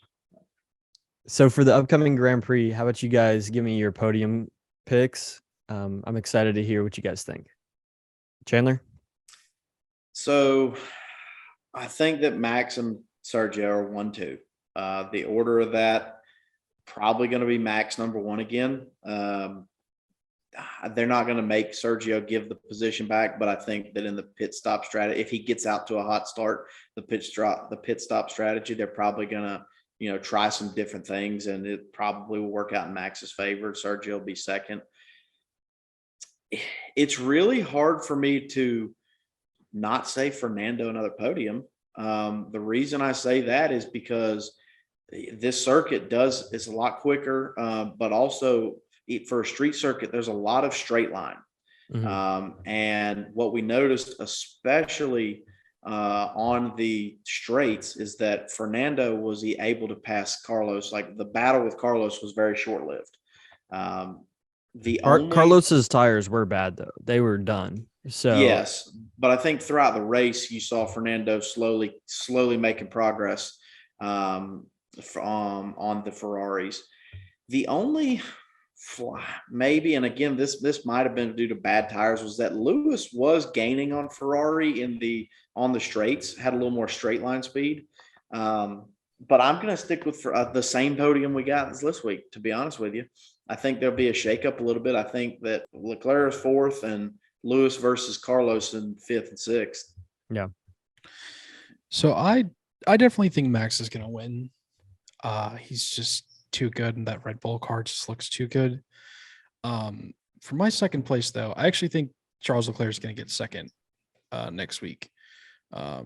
So for the upcoming Grand Prix, how about you guys give me your podium picks? I'm excited to hear what you guys think. Chandler? So I think that Max and Sergio are 1-2. The order of that, probably going to be Max number 1 again. They're not going to make Sergio give the position back, but I think that in the pit stop strategy, if he gets out to a hot start, the pit stop strategy, they're probably going to, try some different things, and it probably will work out in Max's favor. Sergio will be second. It's really hard for me to not say Fernando another podium. The reason I say that is because this circuit is a lot quicker, but also for a street circuit, there's a lot of straight line. And what we noticed, especially on the straights, is that Fernando was able to pass Carlos. Like the battle with Carlos was very short lived. Carlos's tires were bad though; they were done. So yes, but I think throughout the race, you saw Fernando slowly making progress on the Ferraris. The only maybe, and again, this might have been due to bad tires, was that Lewis was gaining on Ferrari on the straights, had a little more straight line speed. But I'm going to stick with the same podium we got this week, to be honest with you. I think there'll be a shakeup a little bit. I think that Leclerc is fourth and Lewis versus Carlos in fifth and sixth. Yeah. So I definitely think Max is going to win. He's just too good, and that Red Bull car just looks too good. For my second place, though, I actually think Charles Leclerc is going to get second next week. A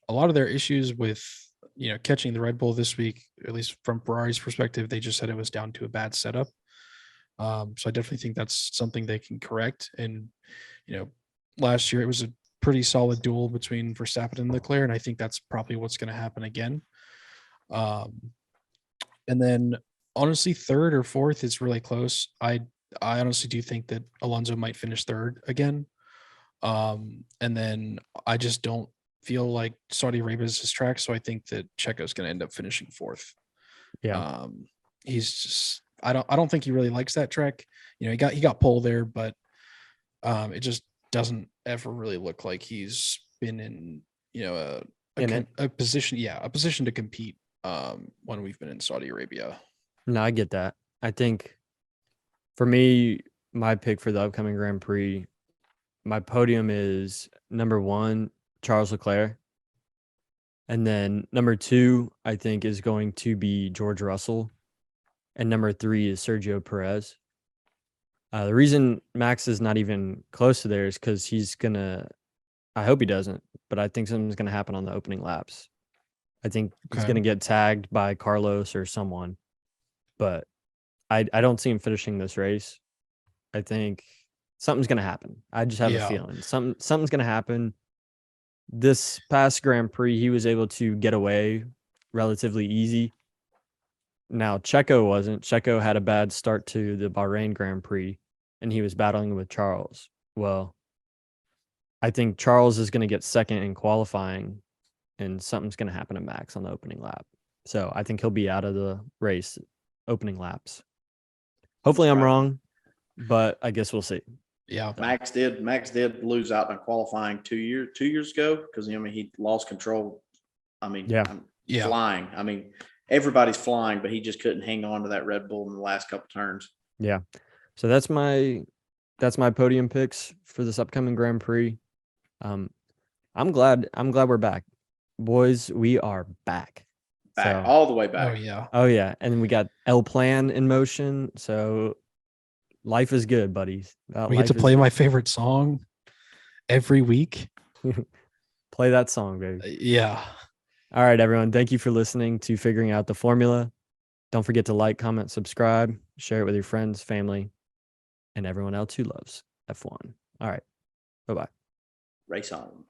lot of their issues with catching the Red Bull this week, at least from Ferrari's perspective, they just said it was down to a bad setup. So I definitely think that's something they can correct. And last year it was a pretty solid duel between Verstappen and Leclerc, and I think that's probably what's going to happen again. And then honestly, third or fourth is really close. I honestly do think that Alonso might finish third again. And then I just don't feel like Saudi Arabia is his track, so I think that Checo's going to end up finishing fourth. Yeah. He's just I don't think he really likes that track. He got pole there, but it just doesn't ever really look like he's been in a position to compete when we've been in Saudi Arabia. No, I get that. I think for me, my pick for the upcoming Grand Prix, my podium is number 1, Charles Leclerc. And then number 2, I think, is going to be George Russell. And number 3 is Sergio Perez. The reason Max is not even close to there is because I hope he doesn't, but I think something's going to happen on the opening laps. I think he's going to get tagged by Carlos or someone, but I don't see him finishing this race. I think something's going to happen. I just have a feeling something's going to happen. This past Grand Prix, he was able to get away relatively easy. Now, Checo wasn't. Checo had a bad start to the Bahrain Grand Prix, and he was battling with Charles. Well, I think Charles is going to get second in qualifying, and something's going to happen to Max on the opening lap. So I think he'll be out of the race opening laps. Hopefully I'm wrong, but I guess we'll see. Yeah. Max did lose out in qualifying 2 years ago because he lost control. Flying. Everybody's flying, but he just couldn't hang on to that Red Bull in the last couple turns. Yeah. So that's my podium picks for this upcoming Grand Prix. I'm glad we're back. Boys, we are back. All the way back. Oh yeah. And we got El Plan in motion. So life is good, buddies. We get to play my favorite song every week. Play that song, baby. Yeah. All right, everyone. Thank you for listening to Figuring Out the Formula. Don't forget to like, comment, subscribe, share it with your friends, family, and everyone else who loves F1. All right. Bye-bye. Race on.